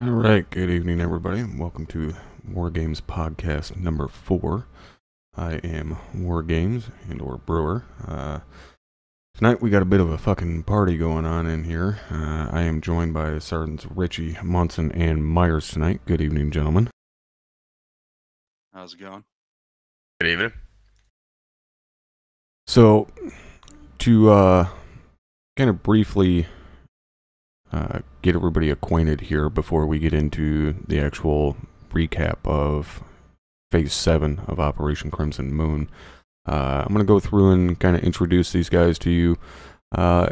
All right, good evening, everybody. Welcome to War Games Podcast number 4. I am War Games and/or Brewer. Tonight we got a bit of a fucking party going on in here. I am joined by Sergeants Richie, Munson, and Myers tonight. Good evening, gentlemen. How's it going? Good evening. So, to kind of briefly get everybody acquainted here before we get into the actual recap of Phase 7 of Operation Crimson Moon, I'm going to go through and kind of introduce these guys to you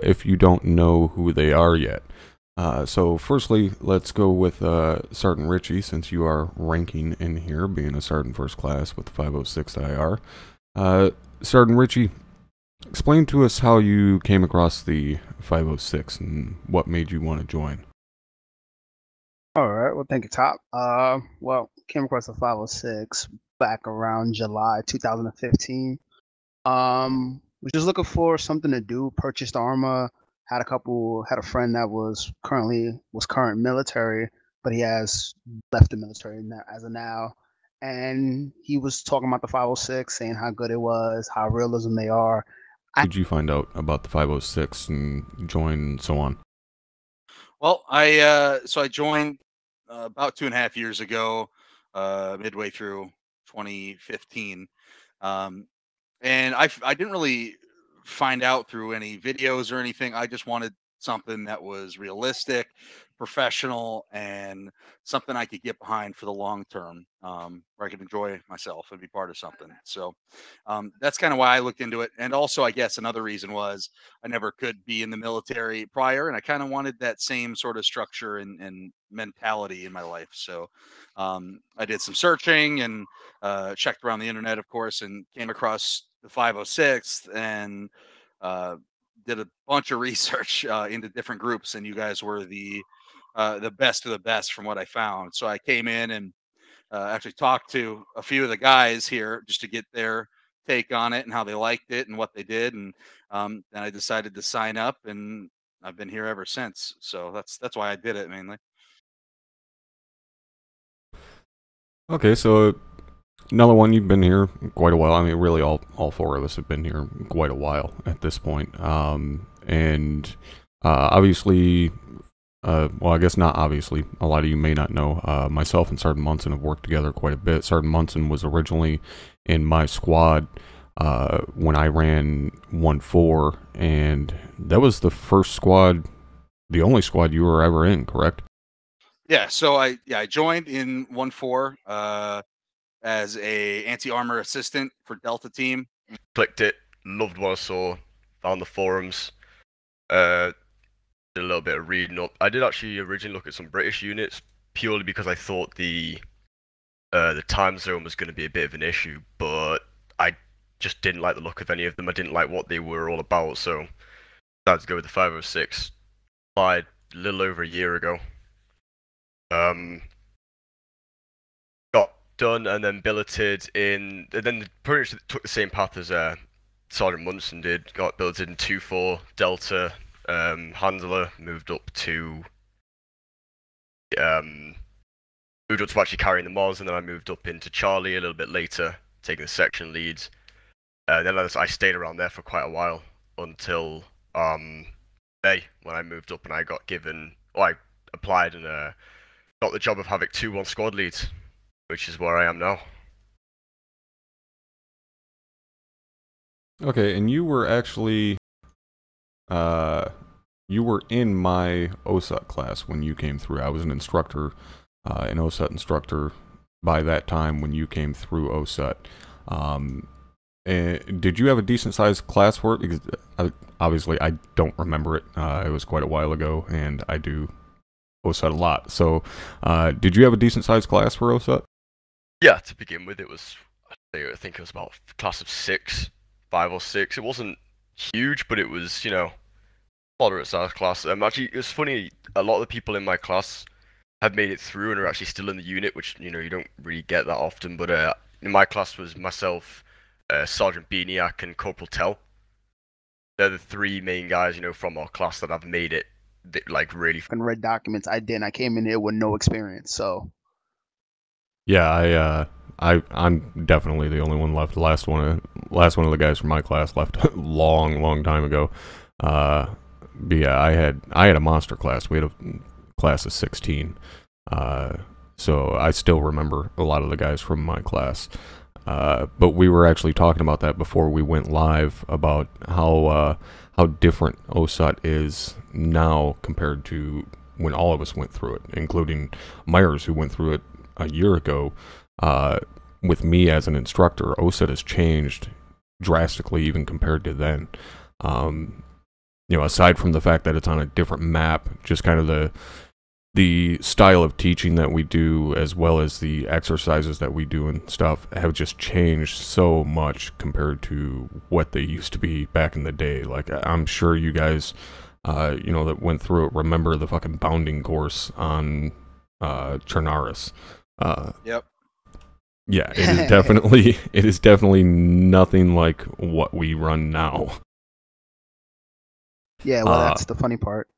if you don't know who they are yet. So firstly, let's go with Sergeant Richie, since you are ranking in here, being a Sergeant First Class with 506 IR. Sergeant Richie, explain to us how you came across the 506 and what made you want to join. All right. Well, thank you, Top. Came across the 506 back around July 2015. Was just looking for something to do. Purchased armor. Had a friend that was current military, but he has left the military as of now. And he was talking about the 506, saying how good it was, how realism they are. Did you find out about the 506 and join and so on? Well, I joined about 2.5 years ago, midway through 2015, and I didn't really find out through any videos or anything. I just wanted something that was realistic, professional, and something I could get behind for the long term, where I could enjoy myself and be part of something. So that's kind of why I looked into it. And also, I guess another reason was I never could be in the military prior, and I kind of wanted that same sort of structure and mentality in my life. So I did some searching and checked around the internet, of course, and came across the 506 and did a bunch of research into different groups, and you guys were the best of the best from what I found. So I came in and actually talked to a few of the guys here just to get their take on it and how they liked it and what they did, and then I decided to sign up, and I've been here ever since. So that's why I did it mainly. Okay, so another one, you've been here quite a while. I mean, really, all four of us have been here quite a while at this point. Obviously, well, I guess not obviously. A lot of you may not know. Myself and Sergeant Munson have worked together quite a bit. Sergeant Munson was originally in my squad when I ran 1-4, and that was the first squad, the only squad you were ever in, correct? Yeah. So I joined in 1-4 as a anti-armor assistant for Delta Team. Clicked it, loved what I saw, found the forums, did a little bit of reading up. I did actually originally look at some British units purely because I thought the time zone was going to be a bit of an issue, but I just didn't like the look of any of them. I didn't like what they were all about, so I decided to go with the 506. Applied a little over a year ago. Got done and then billeted in, and then pretty much took the same path as Sergeant Munson did. Got billeted in 2-4 Delta handler, moved up to actually carrying the Moz, and then I moved up into Charlie a little bit later, taking the section leads. Then I stayed around there for quite a while until May, when I moved up and I got given, well, I applied and got the job of Havoc 2-1 squad leads, which is where I am now. Okay, and you were actually, you were in my OSUT class when you came through. I was an instructor, an OSUT instructor by that time when you came through OSUT. Did you have a decent sized class for it? Because obviously I don't remember it. It was quite a while ago, and I do OSUT a lot. So, did you have a decent sized class for OSUT? Yeah, to begin with, it was, I think it was about a class of 5 or 6. It wasn't huge, but it was, moderate sized class. Actually, it was funny, a lot of the people in my class have made it through and are actually still in the unit, which, you don't really get that often, but in my class was myself, Sergeant Beaniac, and Corporal Tell. They're the 3 main guys, from our class that have made it like really. And read documents. I didn't. I came in here with no experience. So Yeah, I'm definitely the only one left. The last one of the guys from my class left a long time ago. But yeah, I had a monster class. We had a class of 16. So I still remember a lot of the guys from my class. But we were actually talking about that before we went live, about how different OSUT is now compared to when all of us went through it, including Myers, who went through it a year ago. With me as an instructor, OSUT has changed drastically even compared to then. Aside from the fact that it's on a different map, just kind of the style of teaching that we do, as well as the exercises that we do and stuff, have just changed so much compared to what they used to be back in the day. Like, I'm sure you guys, that went through it, remember the fucking bounding course on Chernaris. Yep. Yeah, it is definitely nothing like what we run now. yeah, well, that's the funny part.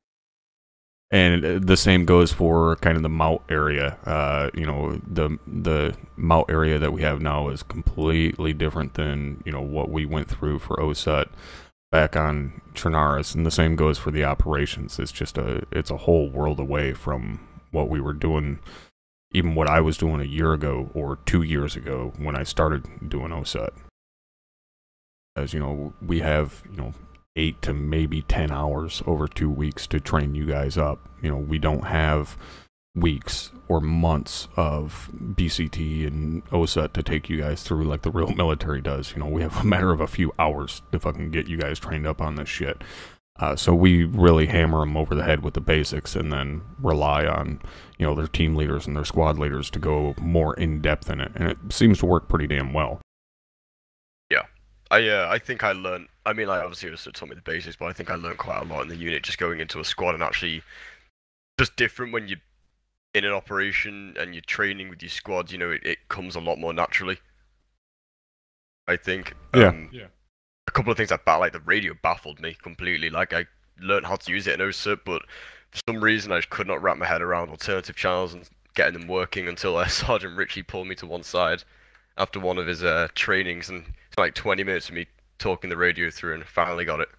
And the same goes for kind of the Mout area. The Mout area that we have now is completely different than what we went through for OSUT back on Chernaris, and the same goes for the operations. It's just it's a whole world away from what we were doing, even what I was doing a year ago or 2 years ago when I started doing OSUT. As we have 8 to maybe 10 hours over 2 weeks to train you guys up. We don't have weeks or months of BCT and OSUT to take you guys through like the real military does. We have a matter of a few hours to fucking get you guys trained up on this shit. So we really hammer them over the head with the basics, and then rely on their team leaders and their squad leaders to go more in depth in it, and it seems to work pretty damn well. Yeah, I think I learned. I mean, like, obviously it taught me the basics, but I think I learned quite a lot in the unit just going into a squad, and actually just different when you're in an operation and you're training with your squad. It comes a lot more naturally, I think. Yeah. A couple of things like the radio baffled me completely. Like, I learned how to use it in OSUT, but for some reason I just could not wrap my head around alternative channels and getting them working until Sergeant Richie pulled me to one side after one of his trainings, and it's like 20 minutes of me talking the radio through, and finally got it.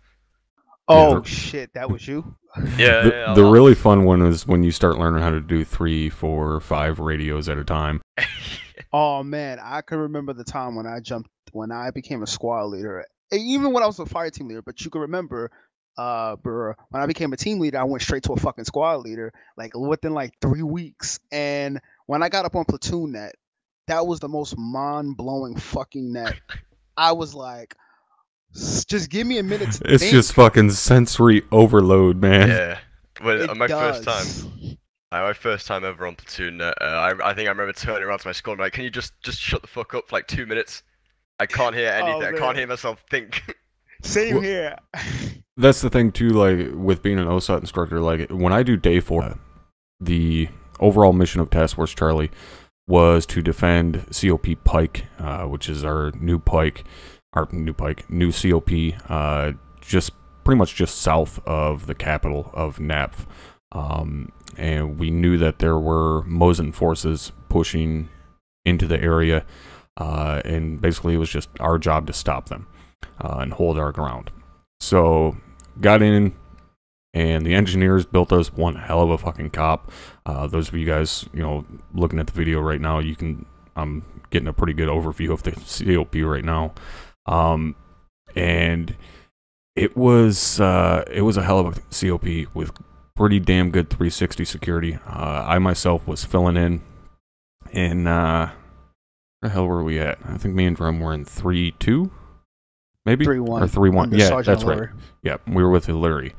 Oh shit, that was you? Yeah. The really fun one is when you start learning how to do 3, 4, 5 radios at a time. Oh man, I can remember the time when I became a squad leader. Even when I was a fire team leader, but you can remember, when I became a team leader, I went straight to a fucking squad leader, like within like 3 weeks. And when I got up on platoon net, that was the most mind-blowing fucking net. I was like, just give me a minute to It's think. just fucking sensory overload, man. Yeah. Well, It my does. first time ever on platoon net, I think I remember turning around to my squad and like, can you just shut the fuck up for like 2 minutes? I can't hear anything. I can't hear myself think. Same here. That's the thing too, like with being an OSUT instructor, like when I do day 4, the overall mission of Task Force Charlie was to defend COP Pike, which is our new COP, just pretty much just south of the capital of NAPF. And we knew that there were Mosin forces pushing into the area, and basically it was just our job to stop them and hold our ground. So got in, and the engineers built us one hell of a fucking cop. Those of you guys, looking at the video right now, I'm getting a pretty good overview of the COP right now. And it was a hell of a COP with pretty damn good 360 security. I myself was filling in, and where the hell were we at? I think me and Drum were in 3-2, maybe 3-1 or 3-1. Yeah, Sergeant that's O'Leary. right. Yeah, we were with Illyri.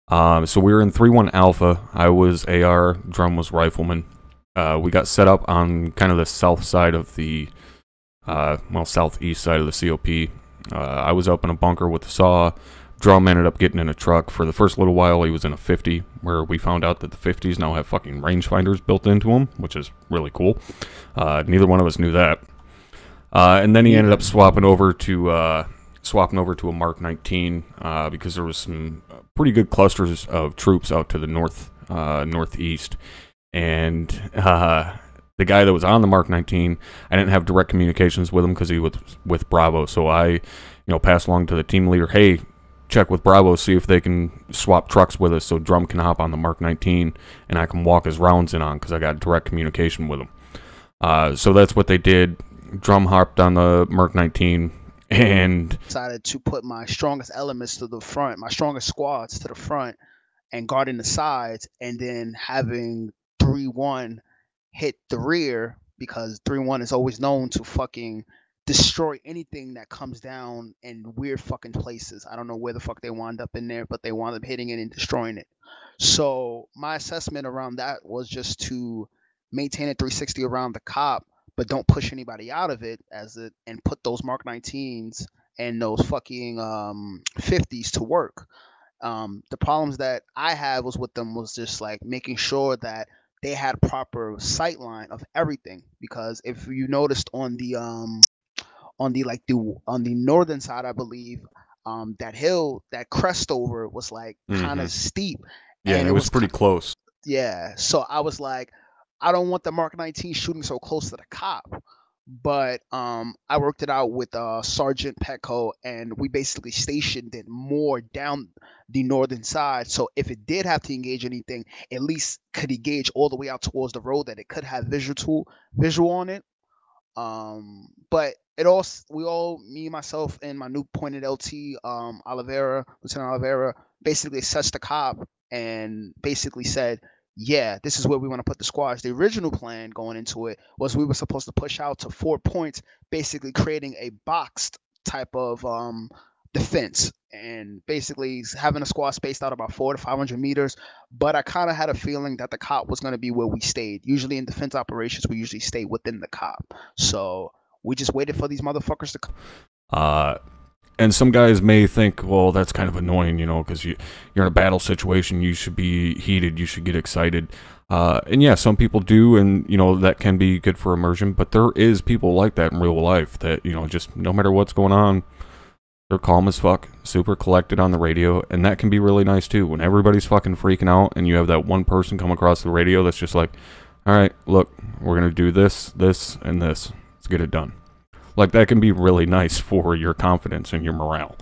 So we were in 3-1 Alpha. I was AR, Drum was Rifleman. We got set up on kind of the south side of the, southeast side of the COP. I was up in a bunker with the saw. Drum ended up getting in a truck. For the first little while, he was in a 50, where we found out that the 50s now have fucking rangefinders built into them, which is really cool. Neither one of us knew that. And then he ended up swapping over to swapping over to a Mark 19 because there was some pretty good clusters of troops out to the northeast, and the guy that was on the Mark 19, I didn't have direct communications with him because he was with Bravo, so I passed along to the team leader, hey, check with Bravo, see if they can swap trucks with us so Drum can hop on the Mark 19 and I can walk his rounds in on because I got direct communication with him. So that's what they did. Drum hopped on the Mark 19 and decided to put my strongest elements to the front, my strongest squads to the front, and guarding the sides, and then having 3-1 hit the rear, because 3-1 is always known to fucking destroy anything that comes down in weird fucking places. I don't know where the fuck they wound up in there, but they wound up hitting it and destroying it. So my assessment around that was just to maintain a 360 around the cop, but don't push anybody out of it and put those Mark 19s and those fucking 50s to work. The problems that I had was with them was just like making sure that they had proper sight line of everything, because if you noticed on the northern side, I believe, that hill, that crest over was like kind of steep. Yeah, and it was pretty close. Yeah, so I was like, I don't want the Mark 19 shooting so close to the cop. But I worked it out with Sergeant Petco, and we basically stationed it more down the northern side. So if it did have to engage anything, at least could engage all the way out towards the road, that it could have visual on it. But me, myself, and my new pointed LT, Lieutenant Oliveira, basically assessed the cop and basically said, yeah, this is where we want to put the squads. The original plan going into it was we were supposed to push out to 4 points, basically creating a boxed type of defense, and basically having a squad spaced out about 400 to 500 meters. But I kind of had a feeling that the cop was going to be where we stayed. Usually in defense operations, we usually stay within the cop. So we just waited for these motherfuckers to come. And some guys may think, well, that's kind of annoying, because you're in a battle situation. You should be heated. You should get excited. And yeah, some people do, and, that can be good for immersion. But there is people like that in real life that, just no matter what's going on, they're calm as fuck, super collected on the radio. And that can be really nice, too. When everybody's fucking freaking out and you have that one person come across the radio that's just like, all right, look, we're going to do this, this, and this. Let's get it done. Like, that can be really nice for your confidence and your morale.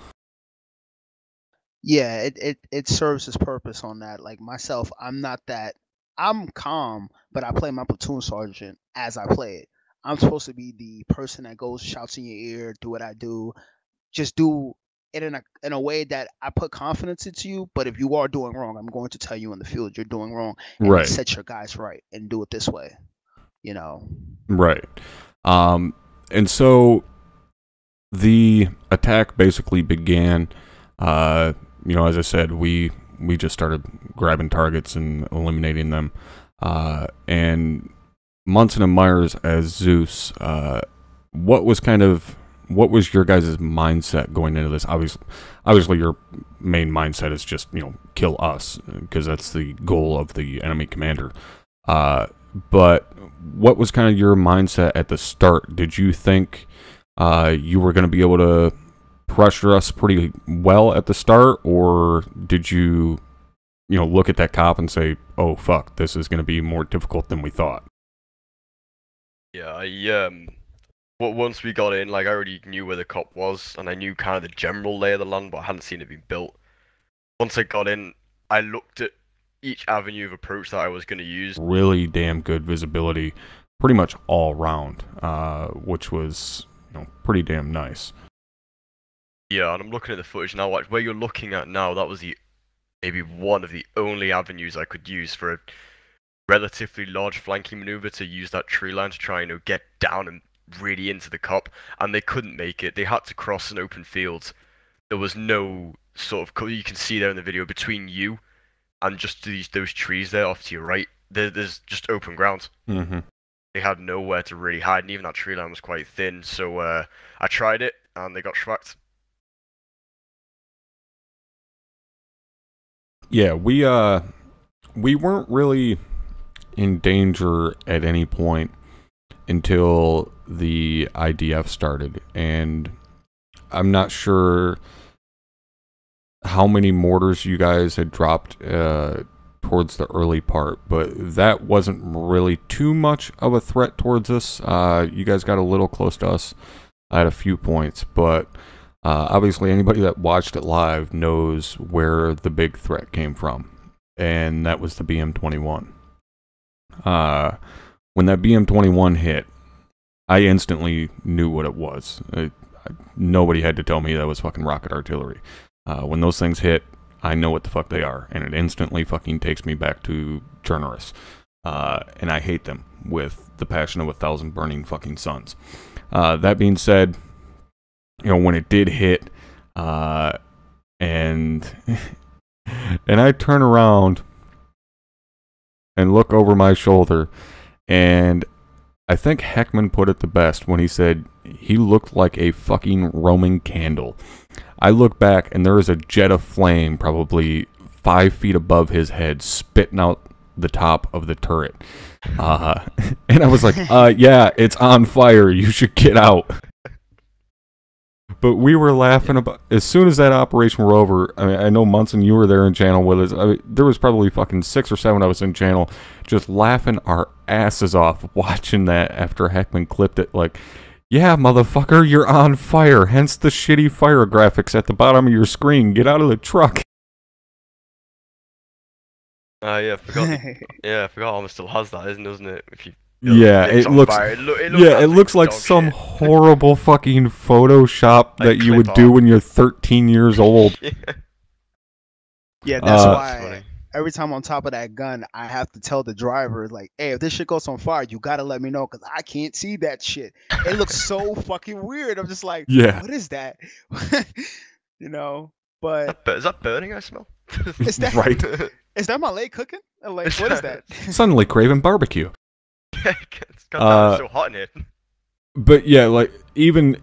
Yeah, it serves its purpose on that. Like myself, I'm calm, but I play my platoon sergeant as I play it. I'm supposed to be the person that goes, shouts in your ear, do what I do. Just do it in a way that I put confidence into you. But if you are doing wrong, I'm going to tell you in the field you're doing wrong, and right. Set your guys right and do it this way. Right. And so the attack basically began, as I said, we just started grabbing targets and eliminating them. And Munson and Myers as Zeus, what was your guys' mindset going into this? Obviously your main mindset is just, kill us, because that's the goal of the enemy commander. But what was kind of your mindset at the start? Did you think you were going to be able to pressure us pretty well at the start, or did you, look at that cop and say, oh, fuck, this is going to be more difficult than we thought? Yeah, once we got in, I already knew where the cop was, and I knew kind of the general lay of the land, but I hadn't seen it being built. Once I got in, I looked at each avenue of approach that I was going to use. Really damn good visibility, pretty much all round, which was, pretty damn nice. Yeah, and I'm looking at the footage now. Where you're looking at now, that was maybe one of the only avenues I could use for a relatively large flanking maneuver, to use that tree line to try and get down and really into the cop, and they couldn't make it. They had to cross an open field. There was no sort of, you can see there in the video, between you and just those trees there off to your right, there's just open ground. Mm-hmm. They had nowhere to really hide, and even that tree line was quite thin, so I tried it, and they got schwacked. Yeah, we weren't really in danger at any point until the IDF started, and I'm not sure how many mortars you guys had dropped towards the early part, but that wasn't really too much of a threat towards us. You guys got a little close to us at a few points, but obviously anybody that watched it live knows where the big threat came from, and that was the BM-21. When that BM-21 hit, I instantly knew what it was. Nobody had to tell me that was fucking rocket artillery. When those things hit, I know what the fuck they are, and it instantly fucking takes me back to journalists. And I hate them with the passion of 1,000 burning fucking suns. That being said, when it did hit, and I turn around and look over my shoulder, and I think Heckman put it the best when he said he looked like a fucking Roman candle. I look back, and there is a jet of flame probably 5 feet above his head, spitting out the top of the turret. And I was like, yeah, it's on fire. You should get out. But we were laughing about, as soon as that operation were over, I mean, I know Munson, you were there in channel with us. I mean, there was probably fucking 6 or 7 of us in channel just laughing our asses off watching that after Heckman clipped it. Like, yeah, motherfucker, you're on fire. Hence the shitty fire graphics at the bottom of your screen. Get out of the truck. Yeah, I forgot. I forgot Armor still has that, doesn't it? If you Yeah, it looks. It looks like some shit. horrible fucking Photoshop Like that you would clip do art. when you're 13 years old. Yeah, that's Uh, why funny. every time on top of that gun, I have to tell the driver, like, hey, if this shit goes on fire, you gotta let me know, because I can't see that shit. It looks so fucking weird. I'm just like, Yeah. what is that? But Is that burning? I smell. is that Right. Is that my leg cooking? Like, what is that? Suddenly craving barbecue. It's got so hot in here. But yeah, like even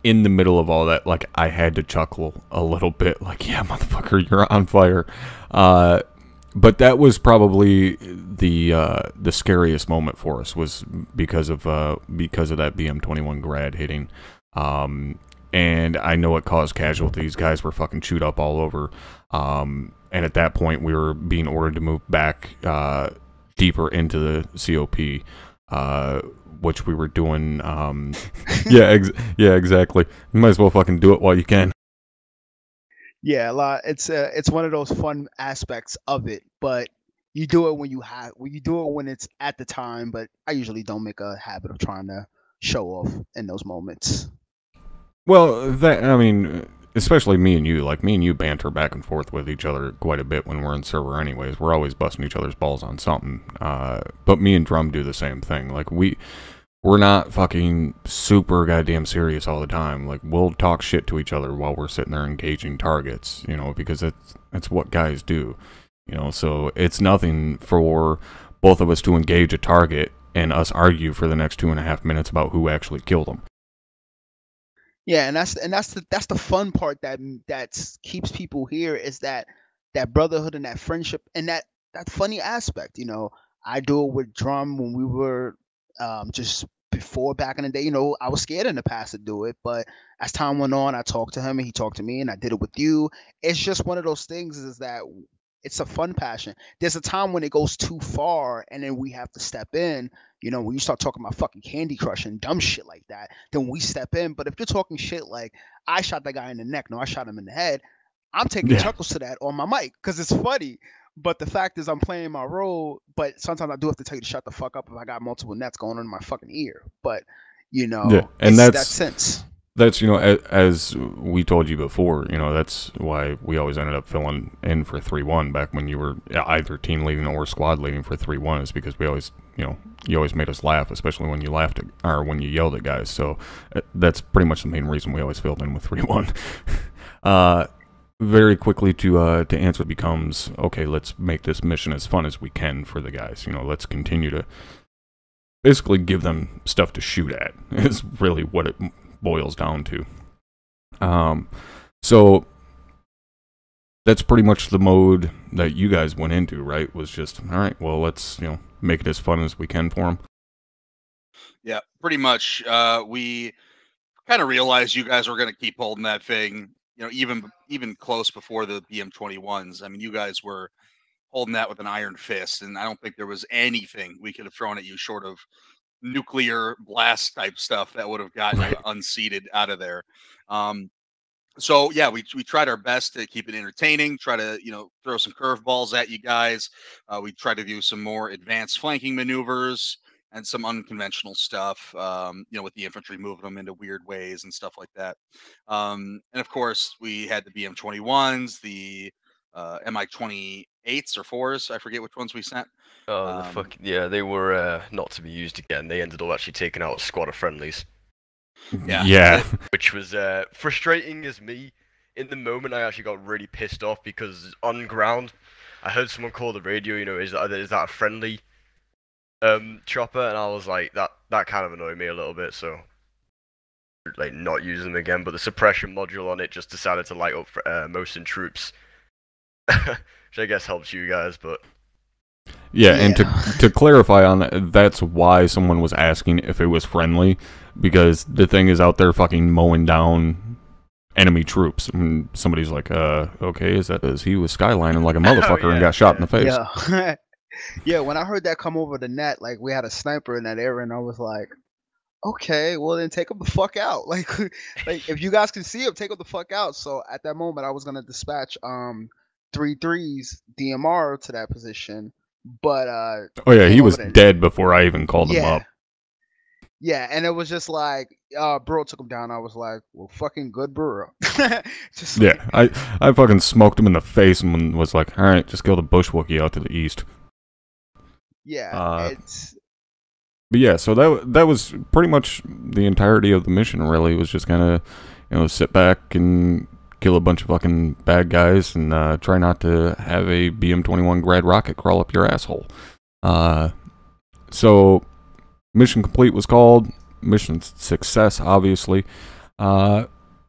in the middle of all that, like I had to chuckle a little bit. Like, yeah, motherfucker, you're on fire. But that was probably the scariest moment for us, was because of that BM-21 grad hitting. And I know it caused casualties. Guys were fucking chewed up all over. And at that point, we were being ordered to move back deeper into the COP, which we were doing. Yeah, exactly. You might as well fucking do it while you can. Yeah, it's one of those fun aspects of it, but you do it when you do it when it's at the time. But I usually don't make a habit of trying to show off in those moments. Well, especially me and you. Like, me and you banter back and forth with each other quite a bit when we're in server anyways. We're always busting each other's balls on something. But me and Drum do the same thing. Like, we're not fucking super goddamn serious all the time. Like, we'll talk shit to each other while we're sitting there engaging targets, because it's what guys do. So it's nothing for both of us to engage a target and us argue for the next 2.5 minutes about who actually killed them. Yeah, and that's the fun part that keeps people here, is that brotherhood and that friendship and that funny aspect. I do it with Drum when we were just before, back in the day. I was scared in the past to do it, but as time went on, I talked to him and he talked to me, and I did it with you. It's just one of those things, is that it's a fun passion. There's a time when it goes too far, and then we have to step in. When you start talking about fucking Candy Crush and dumb shit like that, then we step in. But if you're talking shit like, I shot that guy in the neck, no, I shot him in the head, I'm taking chuckles to that on my mic because it's funny. But the fact is, I'm playing my role. But sometimes I do have to tell you to shut the fuck up if I got multiple nets going on in my fucking ear. But and it's that's that sense. That's, as we told you before, that's why we always ended up filling in for 3-1 back when you were either team leading or squad leading for 3-1, is because we always, you always made us laugh, especially when you laughed at, or when you yelled at guys. So that's pretty much the main reason we always filled in with 3-1. Very quickly to answer becomes, okay, let's make this mission as fun as we can for the guys. Let's continue to basically give them stuff to shoot at, is really what it boils down to. So that's pretty much the mode that you guys went into, right? Was just, all right, well, let's make it as fun as we can for them. Yeah, pretty much. We kind of realized you guys were going to keep holding that thing, you know, even close before the BM-21s. I mean, you guys were holding that with an iron fist, and I don't think there was anything we could have thrown at you short of nuclear blast type stuff that would have gotten you unseated out of there. So yeah, we tried our best to keep it entertaining, try to, you know, throw some curveballs at you guys. We tried to do some more advanced flanking maneuvers and some unconventional stuff, you know, with the infantry moving them into weird ways and stuff like that. And of course, we had the BM-21s, the MI-28s or 4s. I forget which ones we sent. Oh, the fuck yeah, they were not to be used again. They ended up actually taking out a squad of friendlies. Yeah. Which was frustrating as me. In the moment, I actually got really pissed off because on ground, I heard someone call the radio, you know, is that a friendly chopper? And I was like, that kind of annoyed me a little bit, so like not using them again. But the suppression module on it just decided to light up Mosin troops, which I guess helps you guys, but. Yeah, and to clarify on that, that's why someone was asking if it was friendly, because the thing is out there fucking mowing down enemy troops. And somebody's like, okay, is he was skylining like a motherfucker and got shot in the face. Yeah. Yeah, when I heard that come over the net, like we had a sniper in that area, and I was like, okay, well then take him the fuck out. Like if you guys can see him, take him the fuck out. So at that moment, I was gonna dispatch 3-3's DMR to that position. But oh yeah, he was dead before I even called him up. Yeah, and it was just like Burrow took him down. I was like, well, fucking good Burrow. Just yeah, I fucking smoked him in the face and was like, all right, just kill the bush Wookiee out to the east. Yeah, but yeah, so that was pretty much the entirety of the mission. Really, it was just kind of, you know, sit back and kill a bunch of fucking bad guys and try not to have a BM-21 grad rocket crawl up your asshole. So mission complete was called. Mission success, obviously. And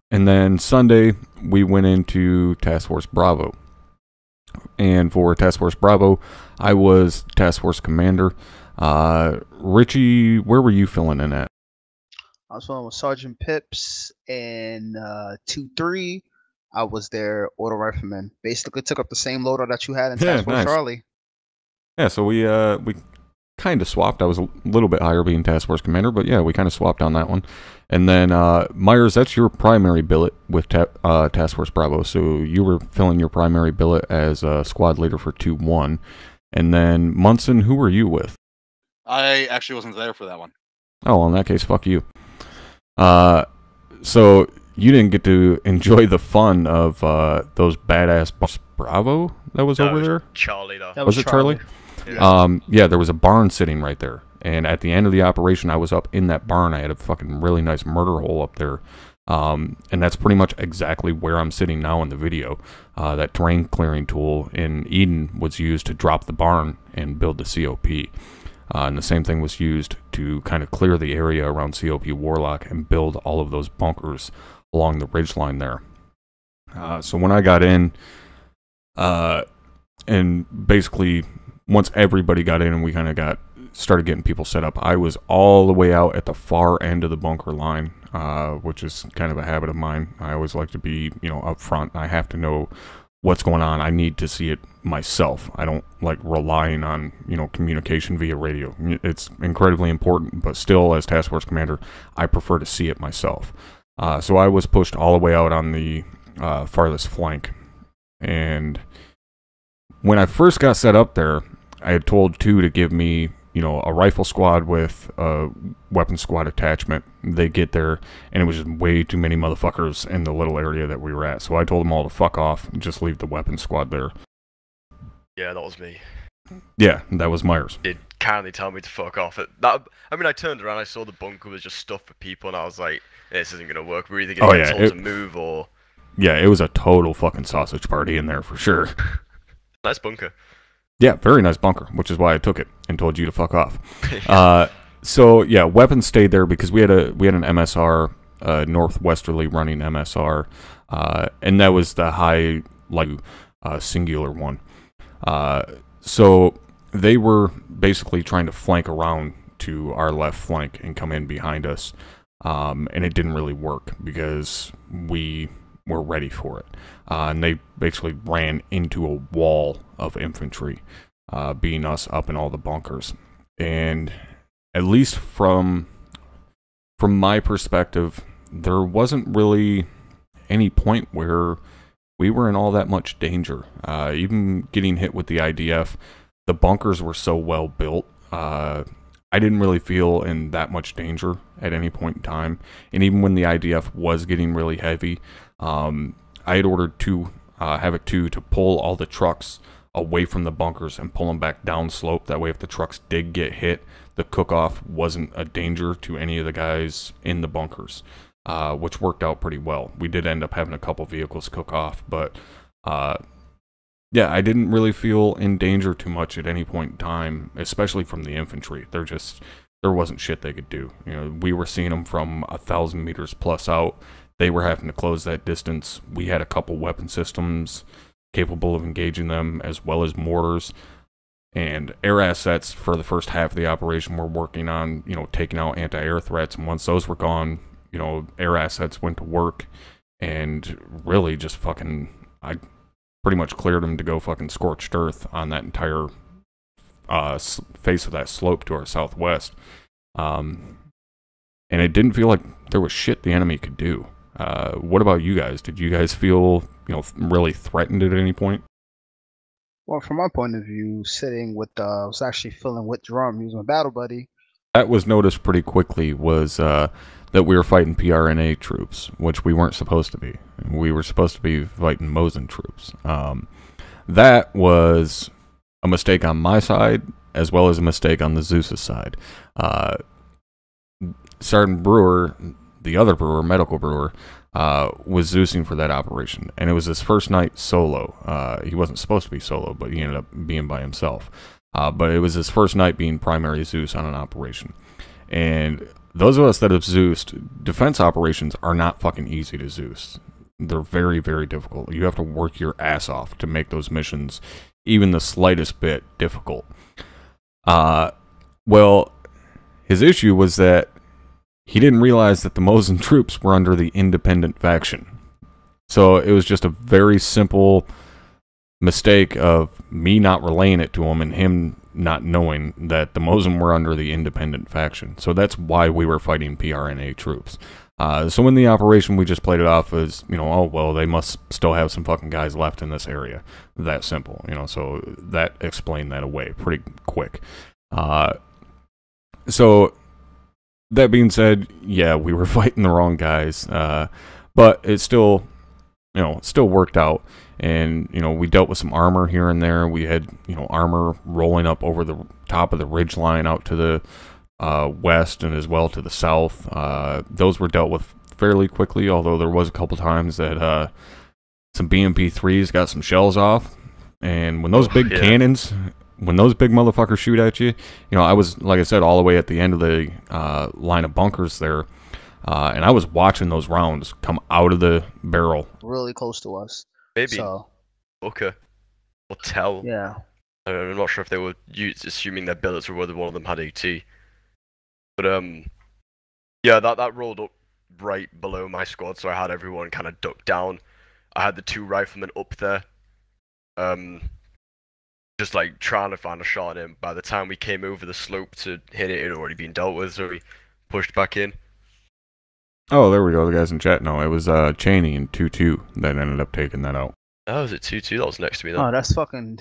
then Sunday, we went into Task Force Bravo. And for Task Force Bravo, I was Task Force Commander. Richie, where were you filling in at? I was filling with Sergeant Pips and 2-3. I was their auto rifleman. Basically took up the same loader that you had in Task Force Charlie. Yeah, so we kind of swapped. I was a little bit higher being Task Force Commander, but yeah, we kind of swapped on that one. And then Myers, that's your primary billet with Task Force Bravo. So you were filling your primary billet as squad leader for 2-1. And then Munson, who were you with? I actually wasn't there for that one. Oh, well, in that case, fuck you. So you didn't get to enjoy the fun of those badass Bravo that was over there? Charlie, though. Was it Charlie? Yeah. Yeah, there was a barn sitting right there. And at the end of the operation, I was up in that barn. I had a fucking really nice murder hole up there. And that's pretty much exactly where I'm sitting now in the video. That terrain clearing tool in Eden was used to drop the barn and build the COP. And the same thing was used to kind of clear the area around COP Warlock and build all of those bunkers along the ridgeline there. So when I got in, and basically once everybody got in and we kind of started getting people set up, I was all the way out at the far end of the bunker line, which is kind of a habit of mine. I always like to be, you know, up front. I have to know what's going on. I need to see it myself. I don't like relying on, you know, communication via radio. It's incredibly important, but still, as Task Force Commander, I prefer to see it myself. So I was pushed all the way out on the farthest flank. And when I first got set up there, I had told 2 to give me, you know, a rifle squad with a weapon squad attachment. They get there, and it was just way too many motherfuckers in the little area that we were at. So I told them all to fuck off and just leave the weapon squad there. Yeah, that was me. Yeah, that was Myers. Did kindly tell me to fuck off. I mean, I turned around, I saw the bunker was just stuffed for people, and I was like, this isn't going to work. We're either going to get told to move or... Yeah, it was a total fucking sausage party in there for sure. Nice bunker. Yeah, very nice bunker, which is why I took it and told you to fuck off. So yeah, weapons stayed there because we had an MSR, northwesterly running MSR, and that was the high singular one. So they were basically trying to flank around to our left flank and come in behind us. and it didn't really work because we were ready for it. And they basically ran into a wall of infantry, beating us up in all the bunkers. And at least from my perspective, there wasn't really any point where we were in all that much danger. Even getting hit with the IDF, the bunkers were so well built. I didn't really feel in that much danger at any point in time. And even when the IDF was getting really heavy, I had ordered Havoc 2 to pull all the trucks away from the bunkers and pull them back down slope. That way, if the trucks did get hit, the cook-off wasn't a danger to any of the guys in the bunkers, which worked out pretty well. We did end up having a couple vehicles cook off, but yeah, I didn't really feel in danger too much at any point in time, especially from the infantry. There wasn't shit they could do. You know, we were seeing them from 1,000 meters plus out. They were having to close that distance. We had a couple weapon systems capable of engaging them, as well as mortars. And air assets for the first half of the operation were working on, you know, taking out anti-air threats. And once those were gone, you know, air assets went to work and really just I pretty much cleared them to go fucking scorched earth on that entire face of that slope to our southwest. And it didn't feel like there was shit the enemy could do. What about you guys? Did you guys feel, you know, really threatened at any point? Well, from my point of view, sitting with was actually filling with drum using my battle buddy. That was noticed pretty quickly, was that we were fighting PRNA troops, which we weren't supposed to be. We were supposed to be fighting Mosin troops. That was a mistake on my side, as well as a mistake on the Zeus' side. Sergeant Brewer, the other brewer, medical brewer, was Zeusing for that operation, and it was his first night solo. He wasn't supposed to be solo, but he ended up being by himself. But it was his first night being primary Zeus on an operation. And those of us that have Zeused, defense operations are not fucking easy to Zeus. They're very, very difficult. You have to work your ass off to make those missions even the slightest bit difficult. Well, his issue was that he didn't realize that the Mosin troops were under the independent faction. So it was just a very simple mistake of me not relaying it to him and him not knowing that the Mosin were under the independent faction. So that's why we were fighting PRNA troops. So in the operation, we just played it off as, you know, oh, well, they must still have some fucking guys left in this area. That simple, you know, so that explained that away pretty quick. So that being said, yeah, we were fighting the wrong guys, but it still, you know, still worked out. And, you know, we dealt with some armor here and there. We had, you know, armor rolling up over the top of the ridge line out to the west and as well to the south. Those were dealt with fairly quickly, although there was a couple times that some BMP-3s got some shells off. And when those big cannons, when those big motherfuckers shoot at you, you know, I was, like I said, all the way at the end of the line of bunkers there, and I was watching those rounds come out of the barrel. Really close to us. Maybe. So, Okay. Or tell. yeah. I'm not sure if they were assuming their billets or whether one of them had AT. But yeah, that rolled up right below my squad, so I had everyone kind of ducked down. I had the two riflemen up there, just like trying to find a shot at him. By the time we came over the slope to hit it, it had already been dealt with, so we pushed back in. Oh, there we go. The guys in chat know. It was Cheney and 2-2 that ended up taking that out. Oh, was it 2-2? That was next to me then. Oh, that's fucking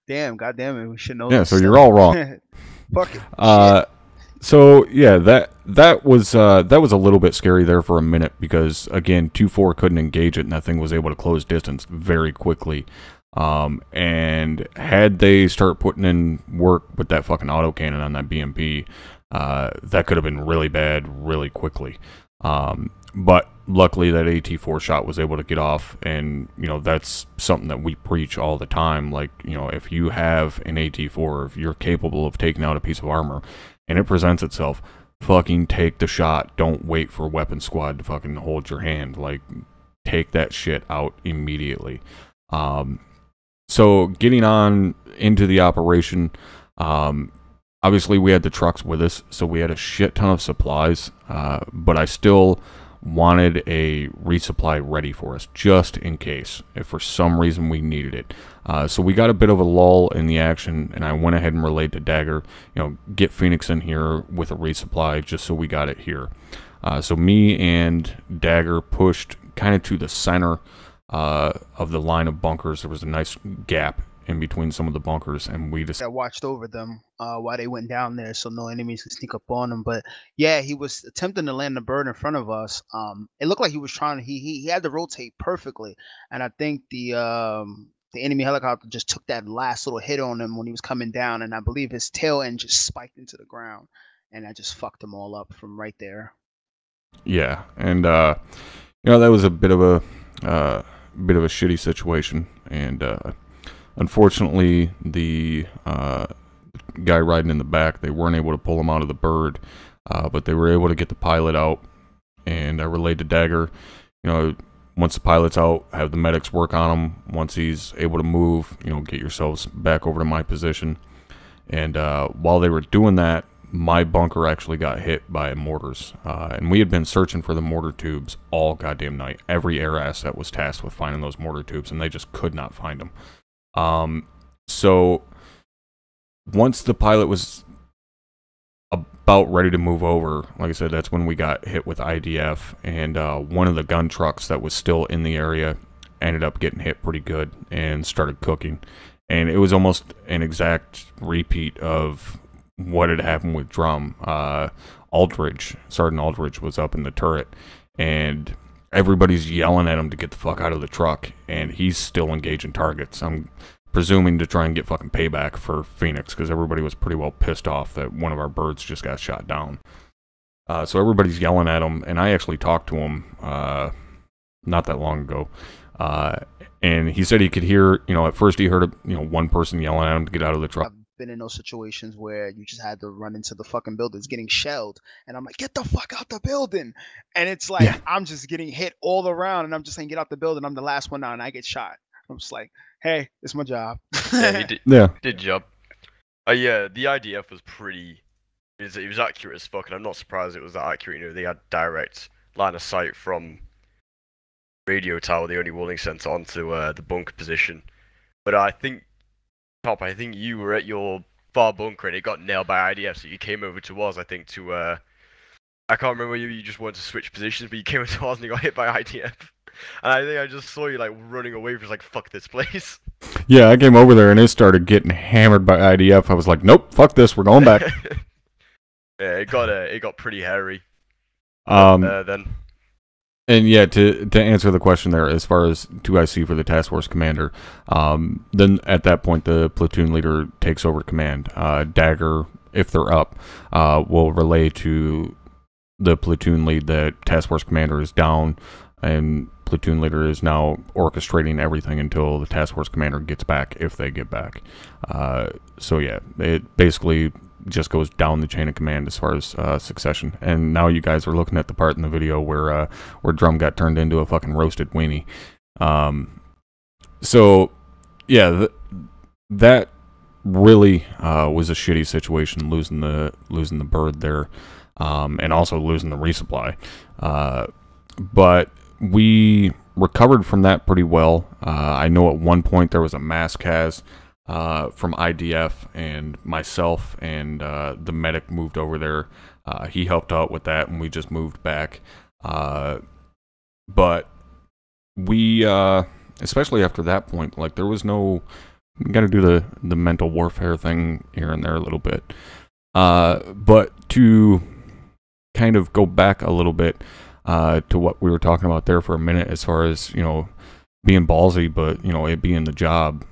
damn, goddamn it, we should know. Yeah, this so stuff. you're all wrong. Fuck it. So yeah, that was a little bit scary there for a minute because again, 2-4 couldn't engage it, and that thing was able to close distance very quickly. And had they start putting in work with that fucking autocannon on that BMP, that could have been really bad really quickly. But luckily that AT4 shot was able to get off, and you know, that's something that we preach all the time. Like, you know, if you have an AT4, if you're capable of taking out a piece of armor and it presents itself, fucking take the shot. Don't wait for a weapon squad to fucking hold your hand. Like, take that shit out immediately. So getting on into the operation, obviously we had the trucks with us, so we had a shit ton of supplies, but I still wanted a resupply ready for us, just in case, if for some reason we needed it. So we got a bit of a lull in the action, and I went ahead and relayed to Dagger, get Phoenix in here with a resupply, just so we got it here. So me and Dagger pushed kind of to the center of the line of bunkers. There was a nice gap in between some of the bunkers, and we just watched over them while they went down there, so no enemies could sneak up on them. But yeah, he was attempting to land the bird in front of us. It looked like he was trying. He had to rotate perfectly, and I think the enemy helicopter just took that last little hit on him when he was coming down, and I believe his tail end just spiked into the ground, and that just fucked him all up from right there. Yeah, and that was a bit of a shitty situation, and unfortunately, the guy riding in the back, they weren't able to pull him out of the bird, but they were able to get the pilot out, and I relayed to Dagger, once the pilot's out, have the medics work on him. Once he's able to move, get yourselves back over to my position. And while they were doing that, my bunker actually got hit by mortars, and we had been searching for the mortar tubes all goddamn night. Every air asset was tasked with finding those mortar tubes, and they just could not find them. So once the pilot was about ready to move over, like I said, that's when we got hit with IDF, and one of the gun trucks that was still in the area ended up getting hit pretty good and started cooking. And it was almost an exact repeat of what had happened with Drum. Sergeant Aldridge was up in the turret, and everybody's yelling at him to get the fuck out of the truck, and he's still engaging targets. I'm presuming to try and get fucking payback for Phoenix, because everybody was pretty well pissed off that one of our birds just got shot down. So everybody's yelling at him, and I actually talked to him not that long ago, and he said he could hear, at first he heard one person yelling at him to get out of the truck. I've been in those situations where you just had to run into the fucking buildings getting shelled, and I'm like, get the fuck out the building, and it's like, yeah. I'm just getting hit all around, and I'm just saying, get out the building, I'm the last one out, and I get shot. I'm just like, hey, it's my job. Yeah, he did. Yeah, did job. Yeah, the IDF was pretty. It was accurate as fuck, and I'm not surprised it was that accurate. They had direct line of sight from radio tower, the only warning center, onto the bunker position. But I think you were at your far bunker, and it got nailed by IDF, so you came over to us. I think to I can't remember whether you just wanted to switch positions, but you came over to us and you got hit by IDF. And I think I just saw you running away from fuck this place. Yeah, I came over there and it started getting hammered by IDF. I was like, nope, fuck this, we're going back. Yeah, it got pretty hairy. Then. And yeah, to answer the question there, as far as 2IC for the task force commander, then at that point the platoon leader takes over command. Dagger, if they're up, will relay to the platoon lead that task force commander is down, and platoon leader is now orchestrating everything until the task force commander gets back, if they get back. So yeah, it basically just goes down the chain of command as far as succession. And now you guys are looking at the part in the video where Drum got turned into a fucking roasted weenie. So yeah, that really was a shitty situation, losing the bird there, and also losing the resupply. But we recovered from that pretty well. I know at one point there was a mass cas from IDF, and myself and the medic moved over there. He helped out with that, and we just moved back. But we, especially after that point, there was no... We got to do the mental warfare thing here and there a little bit. But to kind of go back a little bit to what we were talking about there for a minute, as far as, being ballsy, but, it being the job,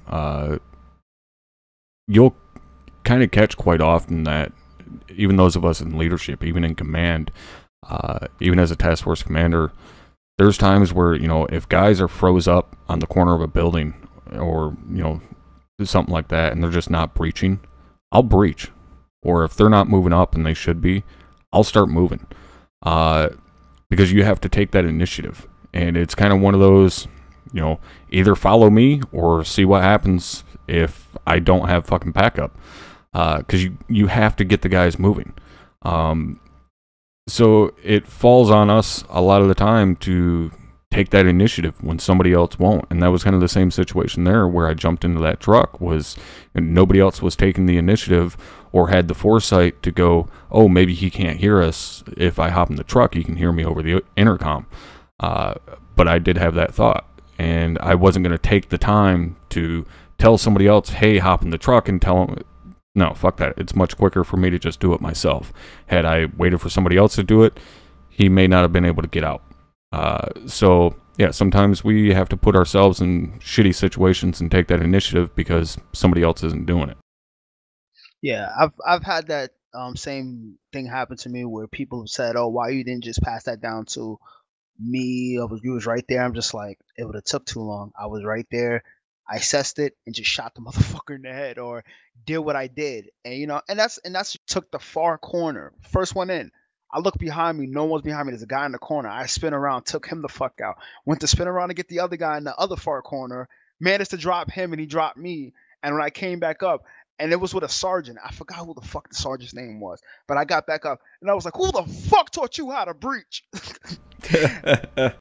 you'll kind of catch quite often that even those of us in leadership, even in command, even as a task force commander, there's times where, if guys are froze up on the corner of a building or, something like that, and they're just not breaching, I'll breach. Or if they're not moving up and they should be, I'll start moving. Because you have to take that initiative. And it's kind of one of those, either follow me or see what happens if I don't have fucking backup. because you have to get the guys moving. So it falls on us a lot of the time to take that initiative when somebody else won't. And that was kind of the same situation there where I jumped into that truck was nobody else was taking the initiative or had the foresight to go, oh, maybe he can't hear us. If I hop in the truck, he can hear me over the intercom. But I did have that thought, and I wasn't going to take the time to tell somebody else, hey, hop in the truck, and tell them, no, fuck that. It's much quicker for me to just do it myself. Had I waited for somebody else to do it, he may not have been able to get out. So yeah, sometimes we have to put ourselves in shitty situations and take that initiative because somebody else isn't doing it. Yeah, I've had that same thing happen to me where people have said, "Oh, why you didn't just pass that down to me? You was right there." I'm just like, it would have took too long. I was right there. I assessed it and just shot the motherfucker in the head or did what I did. And that's took the far corner. First one in. I look behind me, no one's behind me. There's a guy in the corner. I spin around, took him the fuck out. Went to spin around to get the other guy in the other far corner, managed to drop him and he dropped me. And when I came back up, and it was with a sergeant. I forgot who the fuck the sergeant's name was. But I got back up and I was like, who the fuck taught you how to breach?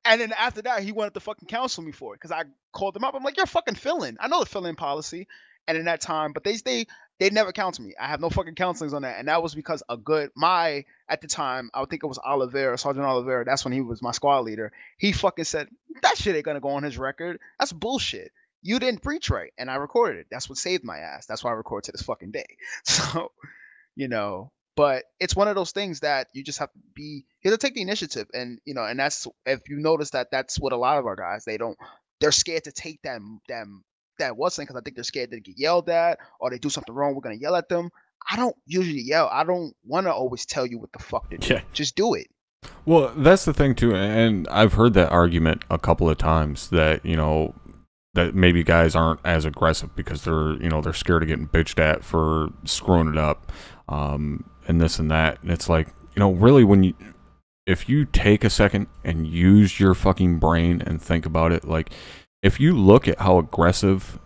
And then after that, he wanted to fucking counsel me for it because I called him up. I'm like, you're fucking fill-in. I know the fill-in policy. And in that time, but they never counsel me. I have no fucking counselings on that. And that was because at the time, I would think it was Oliveira, Sergeant Oliveira. That's when he was my squad leader. He fucking said, that shit ain't gonna go on his record. That's bullshit. You didn't breach right. And I recorded it. That's what saved my ass. That's why I record to this fucking day. So, but it's one of those things that you just have to be here to take the initiative. And, and that's, if you notice that's what a lot of our guys, they're scared to take that wasn't because I think they're scared to get yelled at or they do something wrong. We're going to yell at them. I don't usually yell. I don't want to always tell you what the fuck to do. Yeah. Just do it. Well, that's the thing too. And I've heard that argument a couple of times that, that maybe guys aren't as aggressive because they're scared of getting bitched at for screwing it up, and this and that. And it's like, really if you take a second and use your fucking brain and think about it, like if you look at how aggressive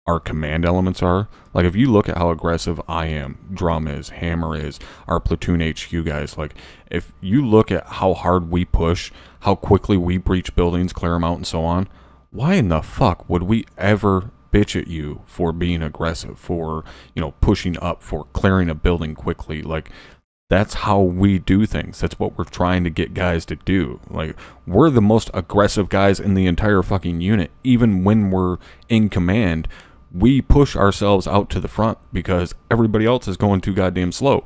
our command elements are, like if you look at how aggressive I am, Drum is, Hammer is, our platoon HQ guys, like if you look at how hard we push, how quickly we breach buildings, clear them out and so on, why in the fuck would we ever bitch at you for being aggressive, for, pushing up, for clearing a building quickly? Like, that's how we do things. That's what we're trying to get guys to do. Like, we're the most aggressive guys in the entire fucking unit. Even when we're in command, we push ourselves out to the front because everybody else is going too goddamn slow.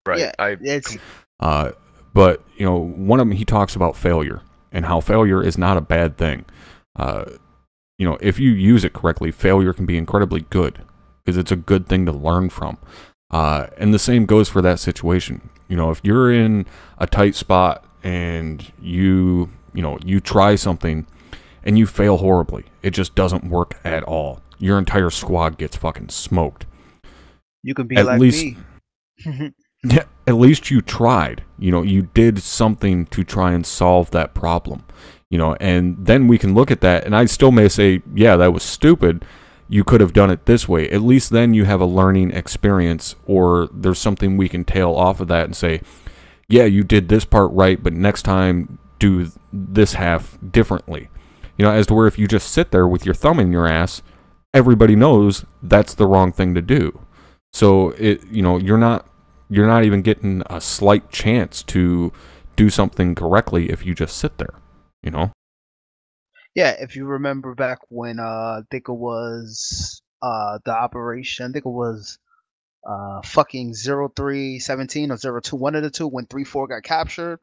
Right. Yeah, but, one of them, he talks about failure and how failure is not a bad thing. If you use it correctly, failure can be incredibly good because it's a good thing to learn from. And the same goes for that situation. If you're in a tight spot and you try something and you fail horribly, it just doesn't work at all. Your entire squad gets fucking smoked. You can be me. Yeah, at least you tried. You did something to try and solve that problem. And then we can look at that, and I still may say, yeah, that was stupid. You could have done it this way. At least then you have a learning experience, or there's something we can tail off of that and say, yeah, you did this part right, but next time do this half differently. As to where if you just sit there with your thumb in your ass, everybody knows that's the wrong thing to do. So you're not even getting a slight chance to do something correctly if you just sit there, Yeah, if you remember back when I think it was the operation, I think it was fucking 0317 or 02, one of the two, when 3-4 got captured,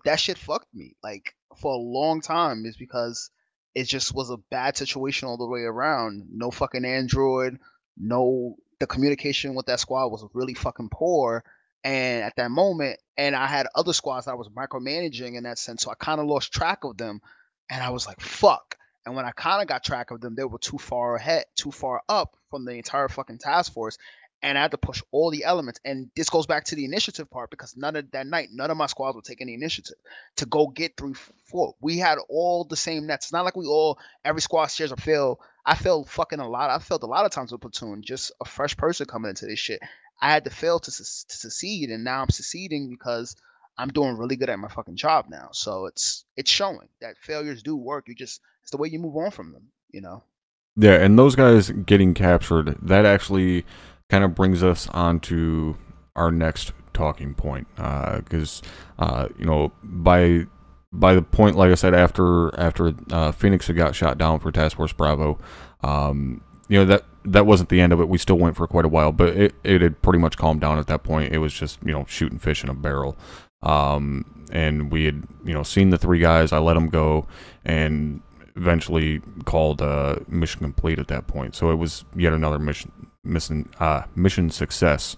that shit fucked me. Like for a long time, is because it just was a bad situation all the way around. No fucking Android, the communication with that squad was really fucking poor. And at that moment, and I had other squads that I was micromanaging in that sense, so I kind of lost track of them. And I was like, fuck. And when I kind of got track of them, they were too far up from the entire fucking task force. and I had to push all the elements. And this goes back to the initiative part because none of my squads would take any initiative to go get 3-4. We had all the same nets. It's not like every squad shares a fail. I failed fucking a lot. I failed a lot of times with platoon. Just a fresh person coming into this shit. I had to fail to succeed, and now I'm succeeding because I'm doing really good at my fucking job now. So it's showing that failures do work. It's the way you move on from them, you know. Yeah, and those guys getting captured, that actually kind of brings us on to our next talking point, because you know, by the point, like I said, after Phoenix had got shot down for Task Force Bravo, you know, that wasn't the end of it. We still went for quite a while, but it had pretty much calmed down at that point. It was just, you know, shooting fish in a barrel. And we had, you know, seen the 3 guys. I let them go, and eventually called mission complete at that point. So it was yet another mission success,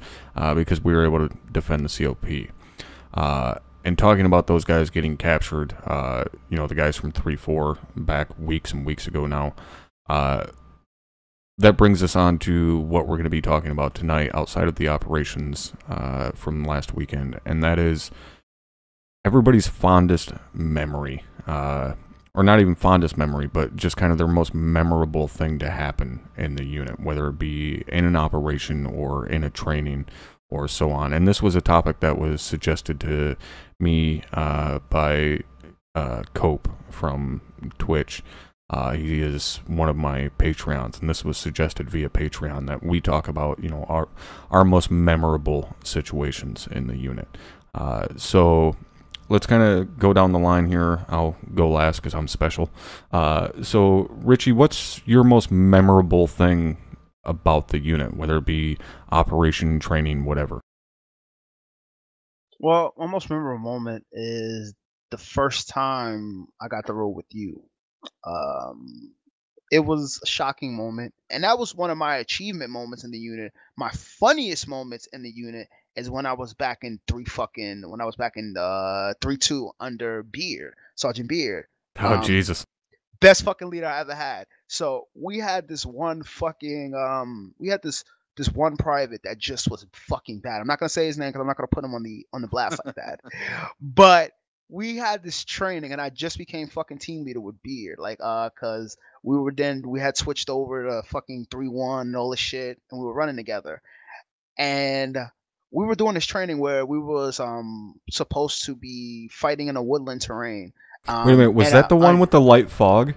because we were able to defend the COP. And talking about those guys getting captured, you know, the guys from 3-4 back weeks and weeks ago now, that brings us on to what we're going to be talking about tonight outside of the operations from last weekend, and that is everybody's fondest memory, or not even fondest memory, but just kind of their most memorable thing to happen in the unit, whether it be in an operation or in a training or so on. And this was a topic that was suggested to me by Cope from Twitch. He is one of my Patreons, and this was suggested via Patreon that we talk about, you know, our most memorable situations in the unit. So let's kind of go down the line here. I'll go last because I'm special. So Richie, what's your most memorable thing about the unit, whether it be operation, training, whatever? Well, my most memorable moment is the first time I got to roll with you. It was a shocking moment, and that was one of my achievement moments in the unit. My funniest moments in the unit is when I was back in 3-2 under Beard, Sergeant Beard. Oh, Jesus. Best fucking leader I ever had. So we had this one fucking this one private that just was fucking bad. I'm not gonna say his name because I'm not gonna put him on the blast like that. But we had this training, and I just became fucking team leader with Beard, like cause we had switched over to fucking 3-1 and all this shit, and we were running together, and we were doing this training where we was supposed to be fighting in a woodland terrain. Wait a minute, was that the one with the light fog?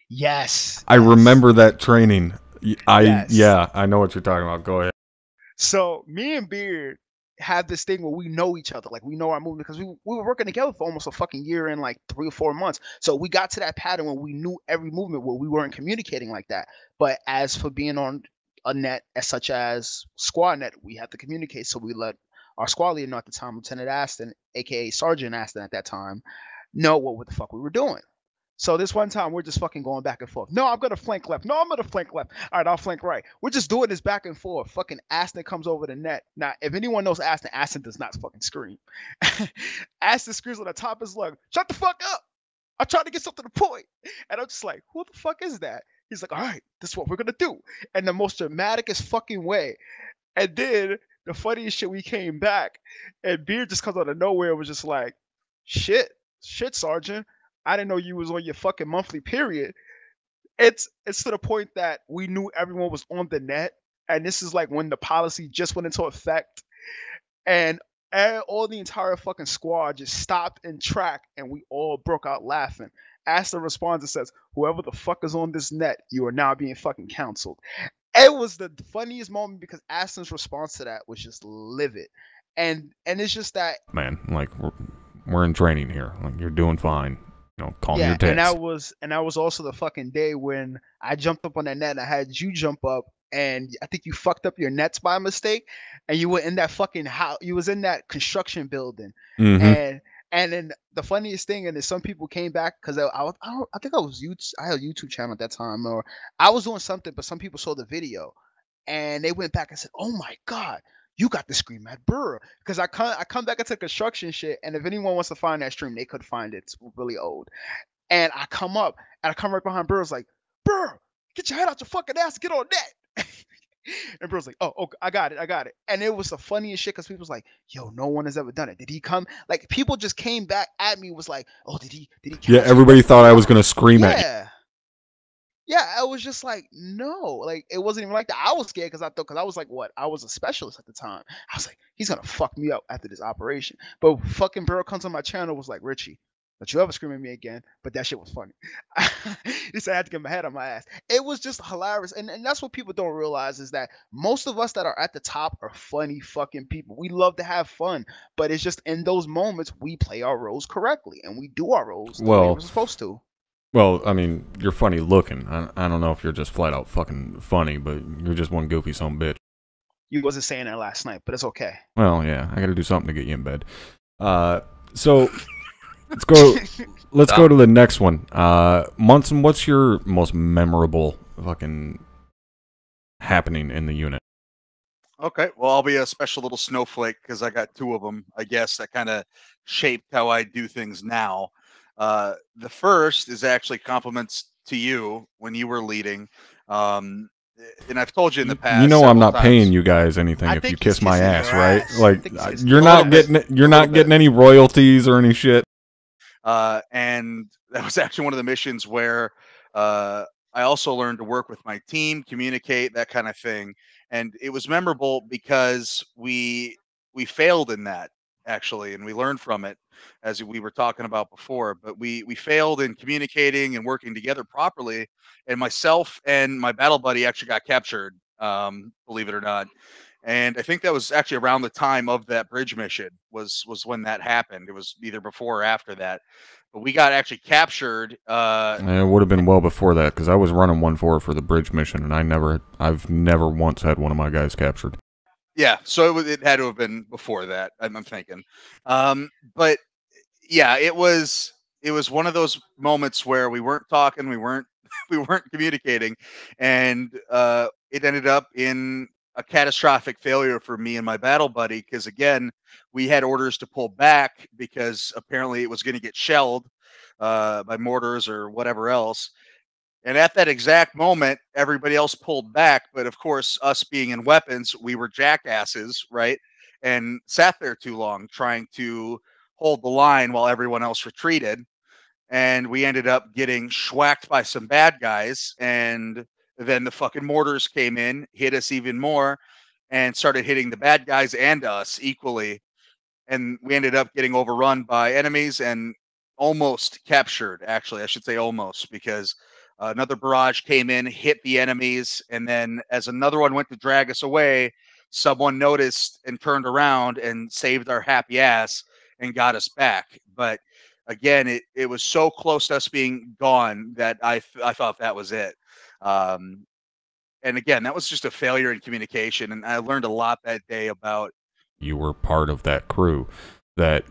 Yes. I remember that training. Yes. Yeah, I know what you're talking about. Go ahead. So me and Beard have this thing where we know each other, like we know our movement, because we were working together for almost a fucking year and like 3 or 4 months. So we got to that pattern where we knew every movement, where we weren't communicating like that. But as for being on a net such as squad net, we had to communicate. So we let our squad leader know at the time, Lieutenant Aston, aka Sergeant Aston at that time, know what the fuck we were doing. So this one time we're just fucking going back and forth. No, I'm gonna flank left. No, I'm gonna flank left. All right, I'll flank right. We're just doing this back and forth. Fucking Aston comes over the net. Now, if anyone knows Aston does not fucking scream. Aston screams on the top of his lung, "Shut the fuck up! I'm trying to get something to point." And I'm just like, who the fuck is that? He's like, all right, this is what we're gonna do. And the most dramaticest fucking way. And then the funniest shit, we came back, and Beard just comes out of nowhere and was just like, shit, Sergeant. I didn't know you was on your fucking monthly period. It's to the point that we knew everyone was on the net, and this is like when the policy just went into effect, and all the entire fucking squad just stopped in track, and we all broke out laughing. Aston responds and says, "Whoever the fuck is on this net, you are now being fucking counseled." It was the funniest moment because Aston's response to that was just livid, and it's just that, man, like we're in training here. Like, you're doing fine. You know, calm your tits. and that was also the fucking day when I jumped up on that net and I had you jump up, and I think you fucked up your nets by mistake, and you were in that fucking house. You was in that construction building, Mm-hmm. and then the funniest thing, and then some people came back because I think I had a YouTube channel at that time, or I was doing something, but some people saw the video, and they went back and said, "Oh my god, you got to scream at Burr," because I come back into construction shit, and if anyone wants to find that stream, they could find it. It's really old. And I come up, and I come right behind Burr. It's like, "Burr, get your head out your fucking ass, get on that." And bro's like, oh, I got it. And it was the funniest shit because people was like, yo, no one has ever done it. Did he come? Like people just came back at me, was like, oh, did he Yeah, capture everybody it? thought I was gonna scream at you. Yeah, I was just like, no, like it wasn't even like that. I was scared because I was like, what? I was a specialist at the time. I was like, he's gonna fuck me up after this operation. But fucking bro comes on my channel, was like, Richie, don't you ever scream at me again. But that shit was funny. He said I had to get my head on my ass. It was just hilarious. And that's what people don't realize is that most of us that are at the top are funny fucking people. We love to have fun, but it's just in those moments we play our roles correctly and we do our roles the way we're supposed to. Well, I mean, you're funny looking. I don't know if you're just flat out fucking funny, but you're just one goofy son bitch. You wasn't saying that last night, but it's okay. Well, yeah, I got to do something to get you in bed. So let's go to the next one. Munson, what's your most memorable fucking happening in the unit? Okay, well, I'll be a special little snowflake because I got two of them, I guess, that kind of shaped how I do things now. The first is actually compliments to you when you were leading. And I've told you in the past. You know I'm not times, paying you guys anything if you kiss my ass, right? Like you're not getting any royalties or any shit. And that was actually one of the missions where I also learned to work with my team, communicate, that kind of thing. And it was memorable because we failed in that actually, and we learned from it, as we were talking about before. But we failed in communicating and working together properly. And myself and my battle buddy actually got captured, believe it or not. And I think that was actually around the time of that bridge mission was when that happened. It was either before or after that. But we got actually captured. It would have been well before that because I was running 1-4 for the bridge mission, and I've never once had one of my guys captured. Yeah, so it had to have been before that. I'm thinking, but yeah, it was one of those moments where we weren't talking, we weren't communicating, and it ended up in a catastrophic failure for me and my battle buddy because again, we had orders to pull back because apparently it was going to get shelled by mortars or whatever else. And at that exact moment, everybody else pulled back. But of course, us being in weapons, we were jackasses, right? And sat there too long trying to hold the line while everyone else retreated. And we ended up getting schwacked by some bad guys. And then the fucking mortars came in, hit us even more, and started hitting the bad guys and us equally. And we ended up getting overrun by enemies and almost captured. Actually, I should say almost, because another barrage came in, hit the enemies, and then as another one went to drag us away, someone noticed and turned around and saved our happy ass and got us back. But again, it was so close to us being gone that I thought that was it. And again, that was just a failure in communication, and I learned a lot that day about. You were part of that crew. That,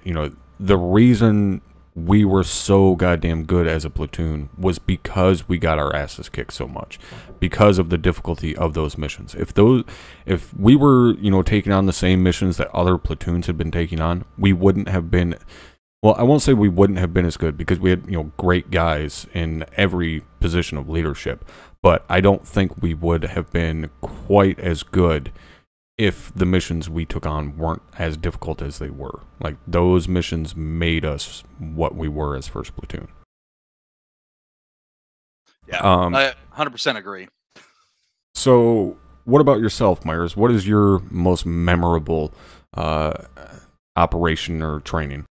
the reason we were so goddamn good as a platoon was because we got our asses kicked so much, because of the difficulty of those missions. If we were, taking on the same missions that other platoons had been taking on, we wouldn't have been. Well, I won't say we wouldn't have been as good because we had, great guys in every position of leadership, but I don't think we would have been quite as good if the missions we took on weren't as difficult as they were. Like, those missions made us what we were as 1st Platoon. Yeah, I 100% agree. So, what about yourself, Myers? What is your most memorable operation or training?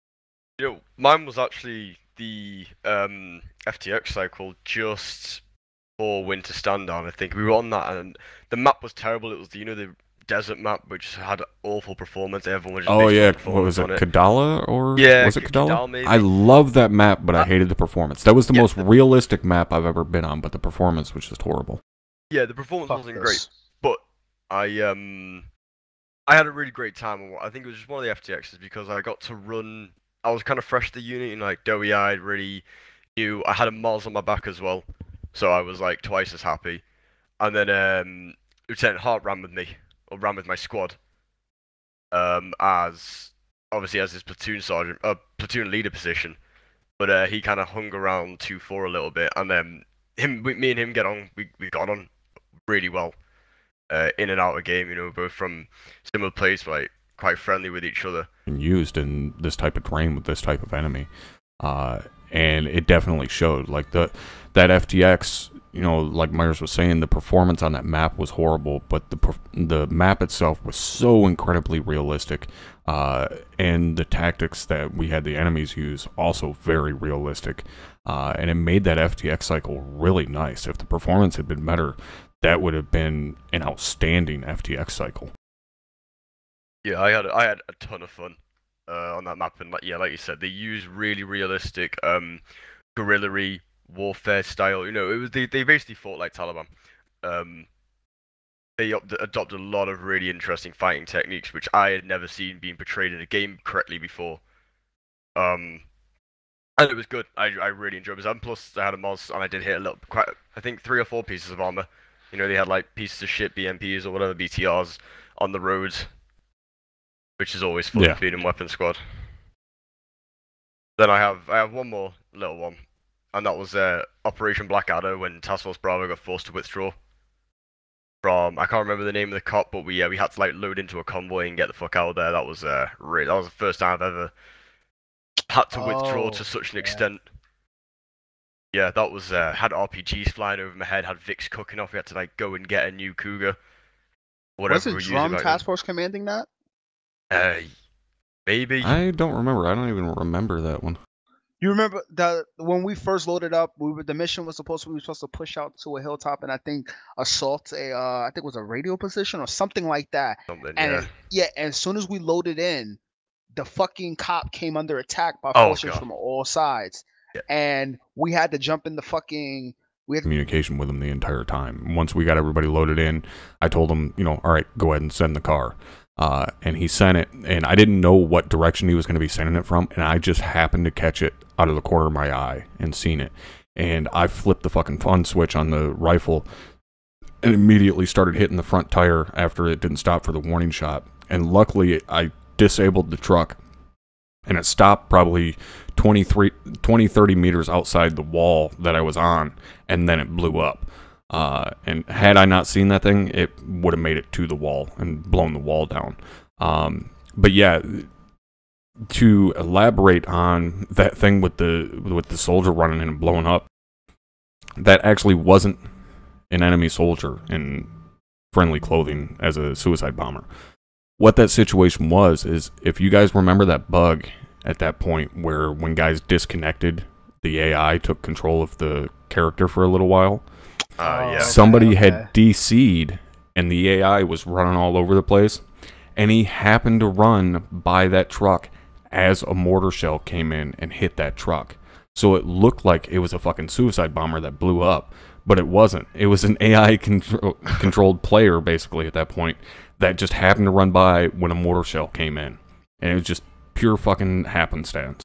Mine was actually the FTX cycle just before Winter Standdown. I think we were on that, and the map was terrible. It was the desert map, which had awful performance. Everyone was just what was it, Kadala? Or yeah, was it Kadala? Maybe. I love that map, but I hated the performance. That was the most realistic map I've ever been on, but the performance was just horrible. Yeah, the performance wasn't great, but I had a really great time. I think it was just one of the FTXs because I got to run. I was kind of fresh to the unit and like doughy-eyed, really new. I had a Mars on my back as well, so I was like twice as happy. And then Lieutenant Hart ran with me, or ran with my squad, as his platoon sergeant, platoon leader position. But he kind of hung around 2-4 a little bit, and then me and him we got on really well. in and out of game. You know, both from similar places, but like quite friendly with each other. And used in this type of terrain with this type of enemy, and it definitely showed. Like that FTX, you know, like Myers was saying, the performance on that map was horrible, but the map itself was so incredibly realistic, and the tactics that we had the enemies use also very realistic, and it made that FTX cycle really nice. If the performance had been better, that would have been an outstanding FTX cycle. Yeah, I had a ton of fun on that map, and like you said, they used really realistic guerrilla-y warfare style. You know, it was they basically fought like Taliban. They adopted a lot of really interesting fighting techniques, which I had never seen being portrayed in a game correctly before. And it was good. I really enjoyed it. And plus, I had a Moz, and I did hit I think 3 or 4 pieces of armor. You know, they had like pieces of shit, BMPs or whatever, BTRs on the roads, which is always fun being in Weapon Squad. Then I have one more little one, and that was Operation Blackadder when Task Force Bravo got forced to withdraw from, I can't remember the name of the cop, but we had to like load into a convoy and get the fuck out of there. That was that was the first time I've ever had to withdraw to such an extent. Yeah, that was had RPGs flying over my head, had Vicks cooking off. We had to like go and get a new Cougar. Whatever. Was it Drum Task Force commanding that? Maybe. I don't remember. I don't even remember that one. You remember when we first loaded up, the mission was supposed to push out to a hilltop and I think assault I think it was a radio position or something like that. And as soon as we loaded in, the fucking cop came under attack by forces from all sides. Yeah. And we had to jump in the fucking communication with him the entire time. Once we got everybody loaded in, I told him, you know, all right, go ahead and send the car. And he sent it, and I didn't know what direction he was going to be sending it from, and I just happened to catch it out of the corner of my eye and seen it. And I flipped the fucking fun switch on the rifle and immediately started hitting the front tire after it didn't stop for the warning shot. And luckily, I disabled the truck, and it stopped probably 30 meters outside the wall that I was on, and then it blew up. And had I not seen that thing, it would have made it to the wall and blown the wall down. But yeah, to elaborate on that thing with the soldier running in and blowing up, that actually wasn't an enemy soldier in friendly clothing as a suicide bomber. What that situation was is, if you guys remember that bug at that point where when guys disconnected, the AI took control of the character for a little while. Somebody had DC'd and the AI was running all over the place, and he happened to run by that truck as a mortar shell came in and hit that truck. So it looked like it was a fucking suicide bomber that blew up, but it wasn't. It was an AI controlled player basically at that point that just happened to run by when a mortar shell came in, and it was just pure fucking happenstance.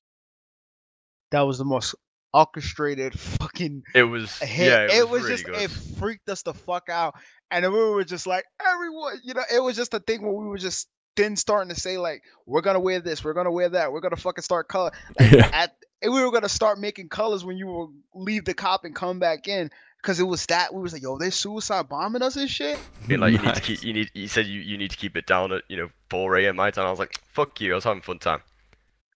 That was the most orchestrated fucking it was hit. It was really just good. It freaked us the fuck out, and then we were just like, everyone, you know, it was just a thing where we were just then starting to say like, we're gonna wear this, we're gonna wear that, we're gonna fucking start color. Like, we were gonna start making colors when you will leave the cop and come back in, because it was that we was like, yo, they're suicide bombing us and shit. Like, you said you need to keep it down at 4 a.m. my time. I was like, fuck you, I was having a fun time.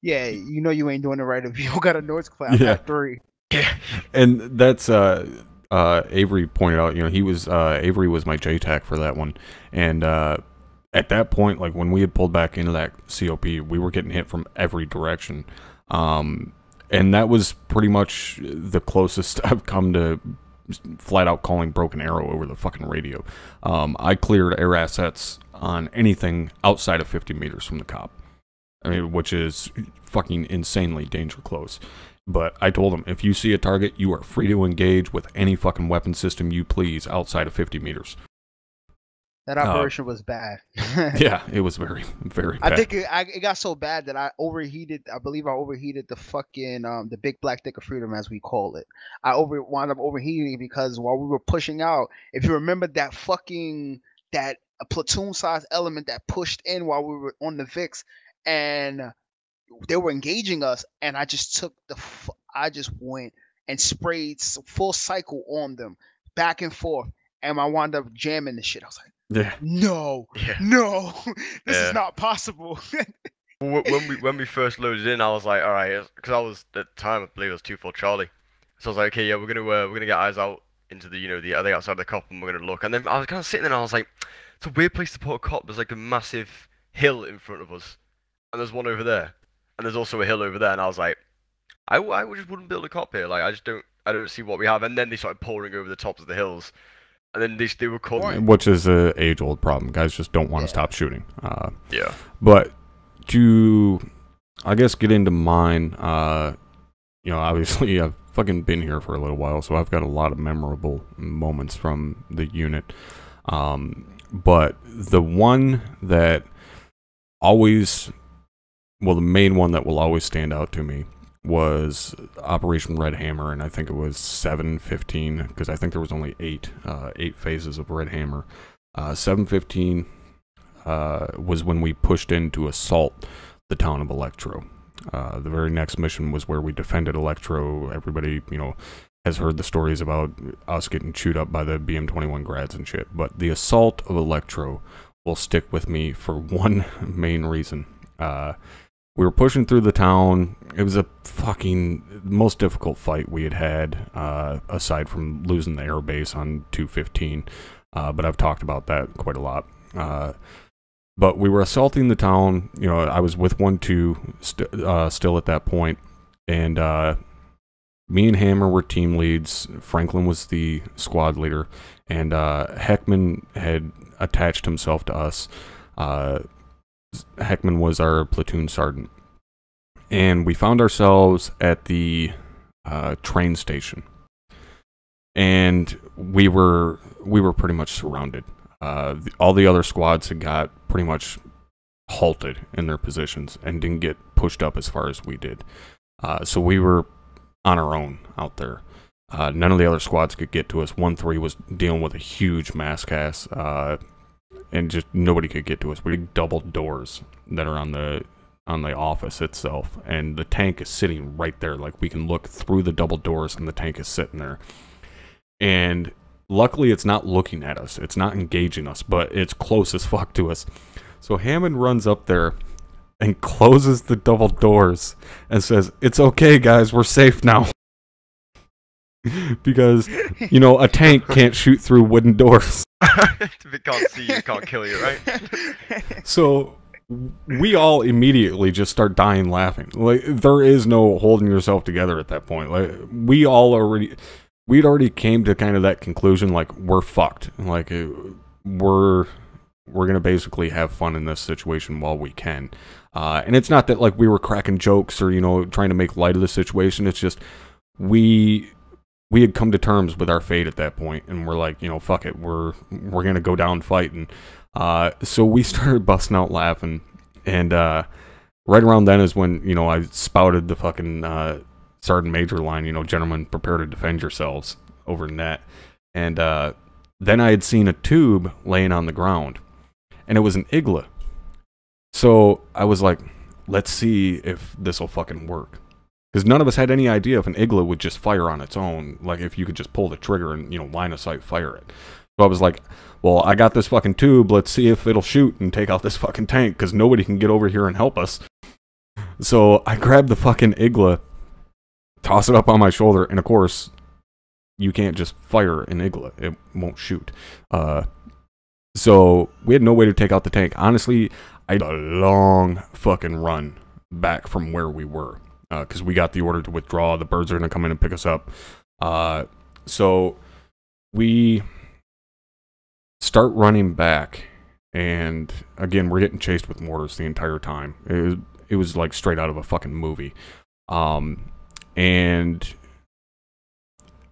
Yeah, you know you ain't doing it right if you got a noise clap at 3. Yeah. And that's Avery pointed out, you know, he was Avery was my JTAC for that one. And at that point, like when we had pulled back into that COP, we were getting hit from every direction. And that was pretty much the closest I've come to flat out calling Broken Arrow over the fucking radio. I cleared air assets on anything outside of 50 meters from the cop. I mean, which is fucking insanely danger close. But I told him, if you see a target, you are free to engage with any fucking weapon system you please outside of 50 meters. That operation was bad. Yeah, it was very, very bad. I think it got so bad that I overheated. I believe I overheated the fucking the big black dick of freedom, as we call it. I wound up overheating because while we were pushing out, if you remember that platoon size element that pushed in while we were on the VIX, and they were engaging us, and I just I just went and sprayed full cycle on them, back and forth, and I wound up jamming the shit. I was like, Yeah. No, Yeah. no, this Yeah. is not possible. When we first loaded in, I was like, all right, because I was at the time I believe it was 2-4 Charlie, so I was like, okay, yeah, we're gonna get eyes out into the the other outside the cop, and we're gonna look. And then I was kind of sitting there, and I was like, it's a weird place to put a cop. There's like a massive hill in front of us, and there's one over there, and there's also a hill over there, and I was like, I just wouldn't build a cop here. Like I don't see what we have. And then they started pouring over the tops of the hills, and then they were calling. Which is a age-old problem. Guys just don't want to Yeah. stop shooting. Yeah. But to, I guess, get into mine, obviously I've fucking been here for a little while, so I've got a lot of memorable moments from the unit. But the one that always, well, the main one that will always stand out to me was Operation Red Hammer, and I think it was 7/15, because I think there was only eight phases of Red Hammer. 7/15 was when we pushed in to assault the town of Electro. The very next mission was where we defended Electro. Everybody, has heard the stories about us getting chewed up by the BM-21 grads and shit. But the assault of Electro will stick with me for one main reason. We were pushing through the town. It was a fucking most difficult fight we had, aside from losing the airbase on 215. But I've talked about that quite a lot. But we were assaulting the town. I was with 1-2 still at that point, and me and Hammer were team leads. Franklin was the squad leader, and Heckman had attached himself to us. Heckman was our platoon sergeant, and we found ourselves at the train station, and we were pretty much surrounded. All the other squads had got pretty much halted in their positions and didn't get pushed up as far as we did. So we were on our own out there. None of the other squads could get to us. 1-3 was dealing with a huge mass cast, and just nobody could get to us. We had double doors that are on the office itself, and the tank is sitting right there. Like, we can look through the double doors, and the tank is sitting there. And luckily, it's not looking at us. It's not engaging us, but it's close as fuck to us. So Hammond runs up there and closes the double doors and says, "It's okay, guys. We're safe now." Because, a tank can't shoot through wooden doors. If it can't see you, it can't kill you, right? So we all immediately just start dying laughing. Like, there is no holding yourself together at that point. Like, we'd already came to kind of that conclusion, like, we're fucked. Like, we're going to basically have fun in this situation while we can. And it's not that, like, we were cracking jokes or, trying to make light of the situation. It's just we had come to terms with our fate at that point, and we're like, fuck it, we're going to go down fighting. So we started busting out laughing, and right around then is when, I spouted the fucking Sergeant Major line, gentlemen, prepare to defend yourselves over net. And then I had seen a tube laying on the ground, and it was an Igla. So I was like, let's see if this will fucking work. Because none of us had any idea if an Igla would just fire on its own, like if you could just pull the trigger and, line of sight fire it. So I was like, well, I got this fucking tube, let's see if it'll shoot and take out this fucking tank, because nobody can get over here and help us. So I grabbed the fucking Igla, toss it up on my shoulder, and of course, you can't just fire an Igla. It won't shoot. So we had no way to take out the tank. Honestly, I had a long fucking run back from where we were, because we got the order to withdraw. The birds are going to come in and pick us up. So we start running back, and again, we're getting chased with mortars the entire time. It was like straight out of a fucking movie. And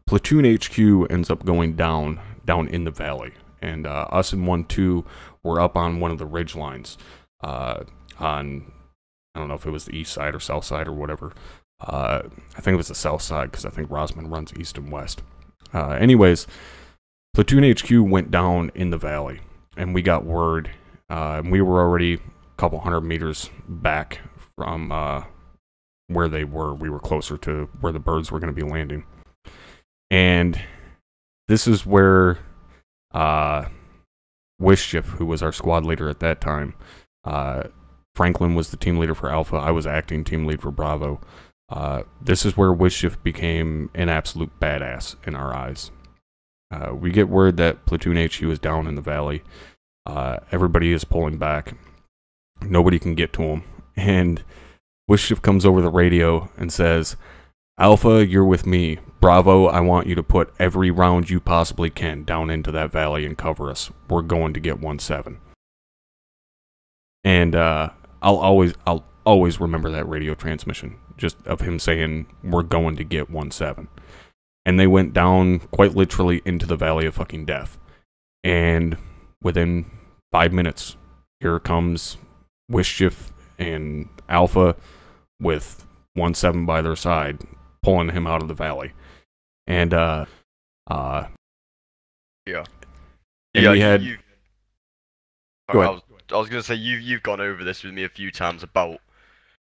Platoon HQ ends up going down in the valley, and us and 1-2 were up on one of the ridge lines, on, I don't know if it was the east side or south side or whatever. I think it was the south side, because I think Rosman runs east and west. Anyways, Platoon HQ went down in the valley, and we got word, and we were already a couple hundred meters back from where they were. We were closer to where the birds were going to be landing. And this is where Wishift, who was our squad leader at that time. Franklin was the team leader for Alpha. I was acting team lead for Bravo. This is where Wishift became an absolute badass in our eyes. We get word that Platoon HQ is down in the valley. Everybody is pulling back. Nobody can get to him. And Wishift comes over the radio and says, Alpha, you're with me. Bravo, I want you to put every round you possibly can down into that valley and cover us. We're going to get 1-7. And I'll always remember that radio transmission, just of him saying, we're going to get 1-7. And they went down quite literally into the valley of fucking death. And within 5 minutes, here comes Wishift and Alpha with 1-7 by their side, pulling him out of the valley. And yeah. And Yeah, we had. Go ahead. I was gonna say you've gone over this with me a few times about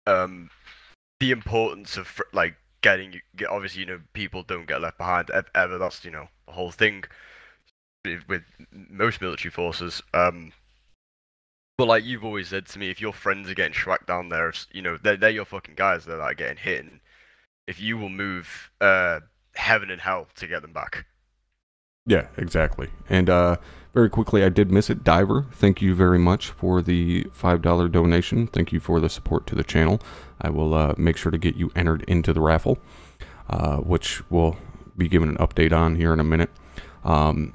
the importance of like obviously, you know, people don't get left behind ever. That's, you know, the whole thing with most military forces. But like you've always said to me, if your friends are getting tracked down there, you know, they're your fucking guys. They're like getting hit, and if you will move heaven and hell to get them back. Yeah, exactly. And very quickly, I did miss it. Diver, thank you very much for the $5 donation. Thank you for the support to the channel. I will make sure to get you entered into the raffle, which we'll be giving an update on here in a minute. And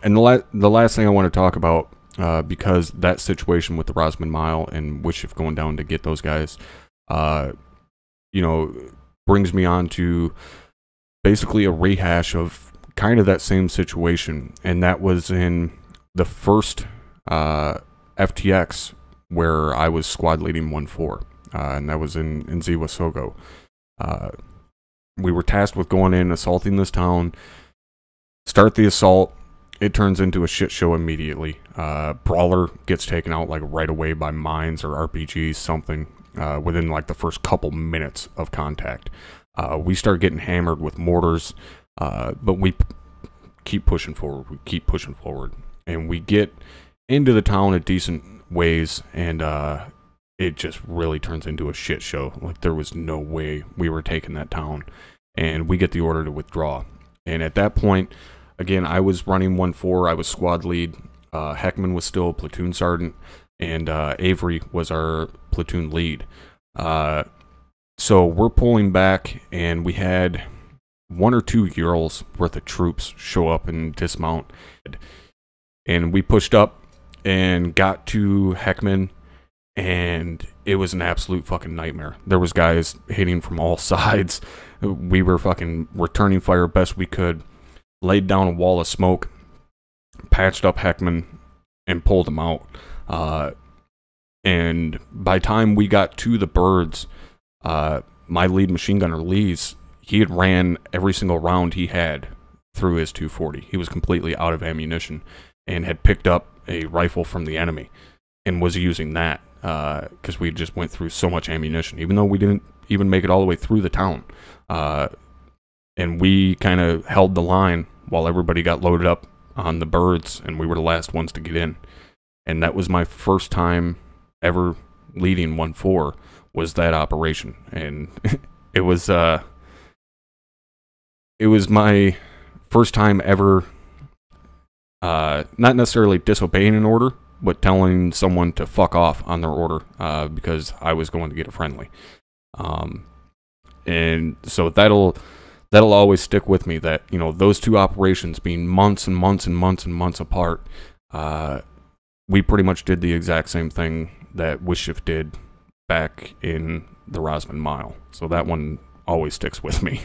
the last thing I want to talk about, because that situation with the Rosman Mile and Wishift going down to get those guys, you know, brings me on to basically a rehash of kind of that same situation, and that was in the first FTX where I was squad leading 1-4, and that was in Ziwasogo. We were tasked with going in, assaulting this town, start the assault. It turns into a shit show immediately. Brawler gets taken out like right away by mines or RPGs, something, within like the first couple minutes of contact. We start getting hammered with mortars, but we keep pushing forward. And we get into the town a decent ways, and it just really turns into a shit show. Like, there was no way we were taking that town. And we get the order to withdraw. And at that point, again, I was running 1-4. I was squad lead. Heckman was still platoon sergeant. And Avery was our platoon lead. So we're pulling back, and we had 1 or 2 Urals worth of troops show up and dismount. And we pushed up and got to Heckman, and it was an absolute fucking nightmare. There was guys hitting from all sides. We were fucking returning fire best we could, laid down a wall of smoke, patched up Heckman, and pulled him out. And by the time we got to the birds, my lead machine gunner, Lee's, he had ran every single round he had through his 240. He was completely out of ammunition and had picked up a rifle from the enemy and was using that because we just went through so much ammunition, even though we didn't even make it all the way through the town. And we kind of held the line while everybody got loaded up on the birds, and we were the last ones to get in. And that was my first time ever leading 1-4, was that operation. And it was my first time ever not necessarily disobeying an order, but telling someone to fuck off on their order because I was going to get a friendly. And so that'll always stick with me, that, you know, those two operations being months and months and months and months apart, we pretty much did the exact same thing that Wishift did back in the Rosman Mile. So that one always sticks with me.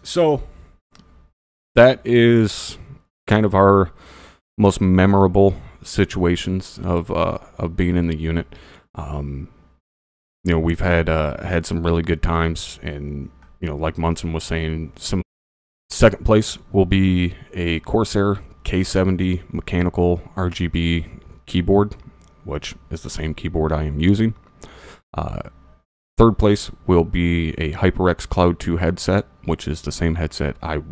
So that is kind of our most memorable situations of being in the unit. You know, we've had some really good times, and, you know, like Munson was saying, some second place will be a Corsair K70 mechanical RGB keyboard, which is the same keyboard I am using. Third place will be a HyperX Cloud 2 headset, which is the same headset I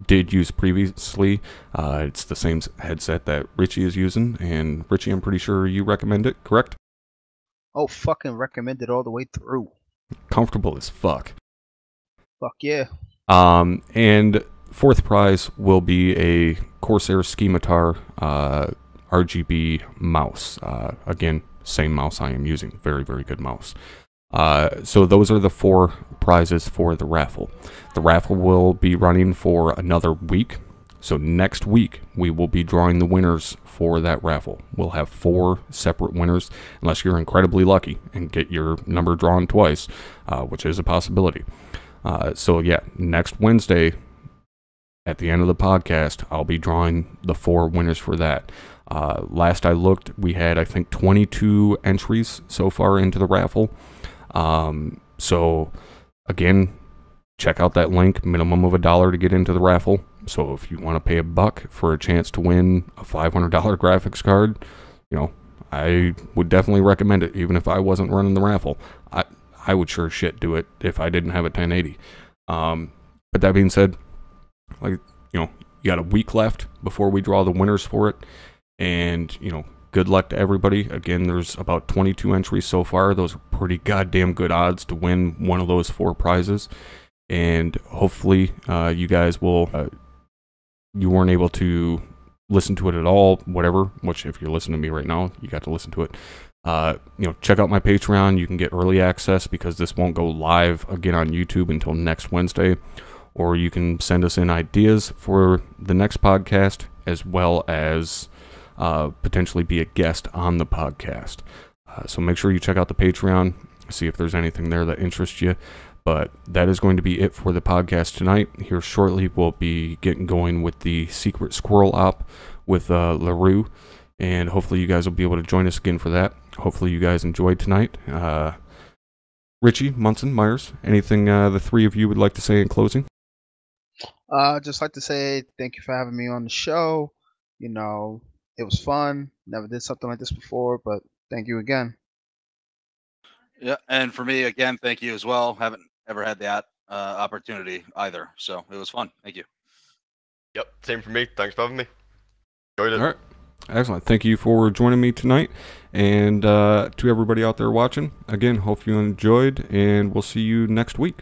did use previously. It's the same headset that Richie is using, and Richie, I'm pretty sure you recommend it, correct? Oh, fucking recommended all the way through. Comfortable as fuck. Fuck yeah. And fourth prize will be a Corsair Schematar RGB mouse. Again, same mouse I am using. Very, very good mouse. So those are the 4 prizes for the raffle. The raffle will be running for another week. So next week, we will be drawing the winners for that raffle. We'll have 4 separate winners, unless you're incredibly lucky and get your number drawn twice, which is a possibility. So yeah, next Wednesday, at the end of the podcast, I'll be drawing the 4 winners for that. Last I looked, we had, I think, 22 entries so far into the raffle. So again, check out that link, minimum of $1 to get into the raffle. So if you want to pay $1 for a chance to win a $500 graphics card, you know, I would definitely recommend it. Even if I wasn't running the raffle, I would sure as shit do it if I didn't have a 1080. But that being said, like, you know, you got a week left before we draw the winners for it. And, you know, good luck to everybody. Again, there's about 22 entries so far. Those are pretty goddamn good odds to win one of those 4 prizes. And hopefully you guys will, you weren't able to listen to it at all, whatever, which if you're listening to me right now, you got to listen to it. You know, check out my Patreon. You can get early access because this won't go live again on YouTube until next Wednesday. Or you can send us in ideas for the next podcast, as well as potentially be a guest on the podcast. So make sure you check out the Patreon, see if there's anything there that interests you. But that is going to be it for the podcast tonight. Here shortly, we'll be getting going with the Secret Squirrel op with LaRue. And hopefully you guys will be able to join us again for that. Hopefully you guys enjoyed tonight. Richie, Munson, Myers, anything the 3 of you would like to say in closing? Just like to say thank you for having me on the show. You know, it was fun. Never did something like this before, but thank you again. Yeah, and for me, again, thank you as well. Haven't ever had that opportunity either, so it was fun. Thank you. Yep, same for me. Thanks for having me. Enjoyed it. All right. Excellent. Thank you for joining me tonight. And to everybody out there watching, again, hope you enjoyed, and we'll see you next week.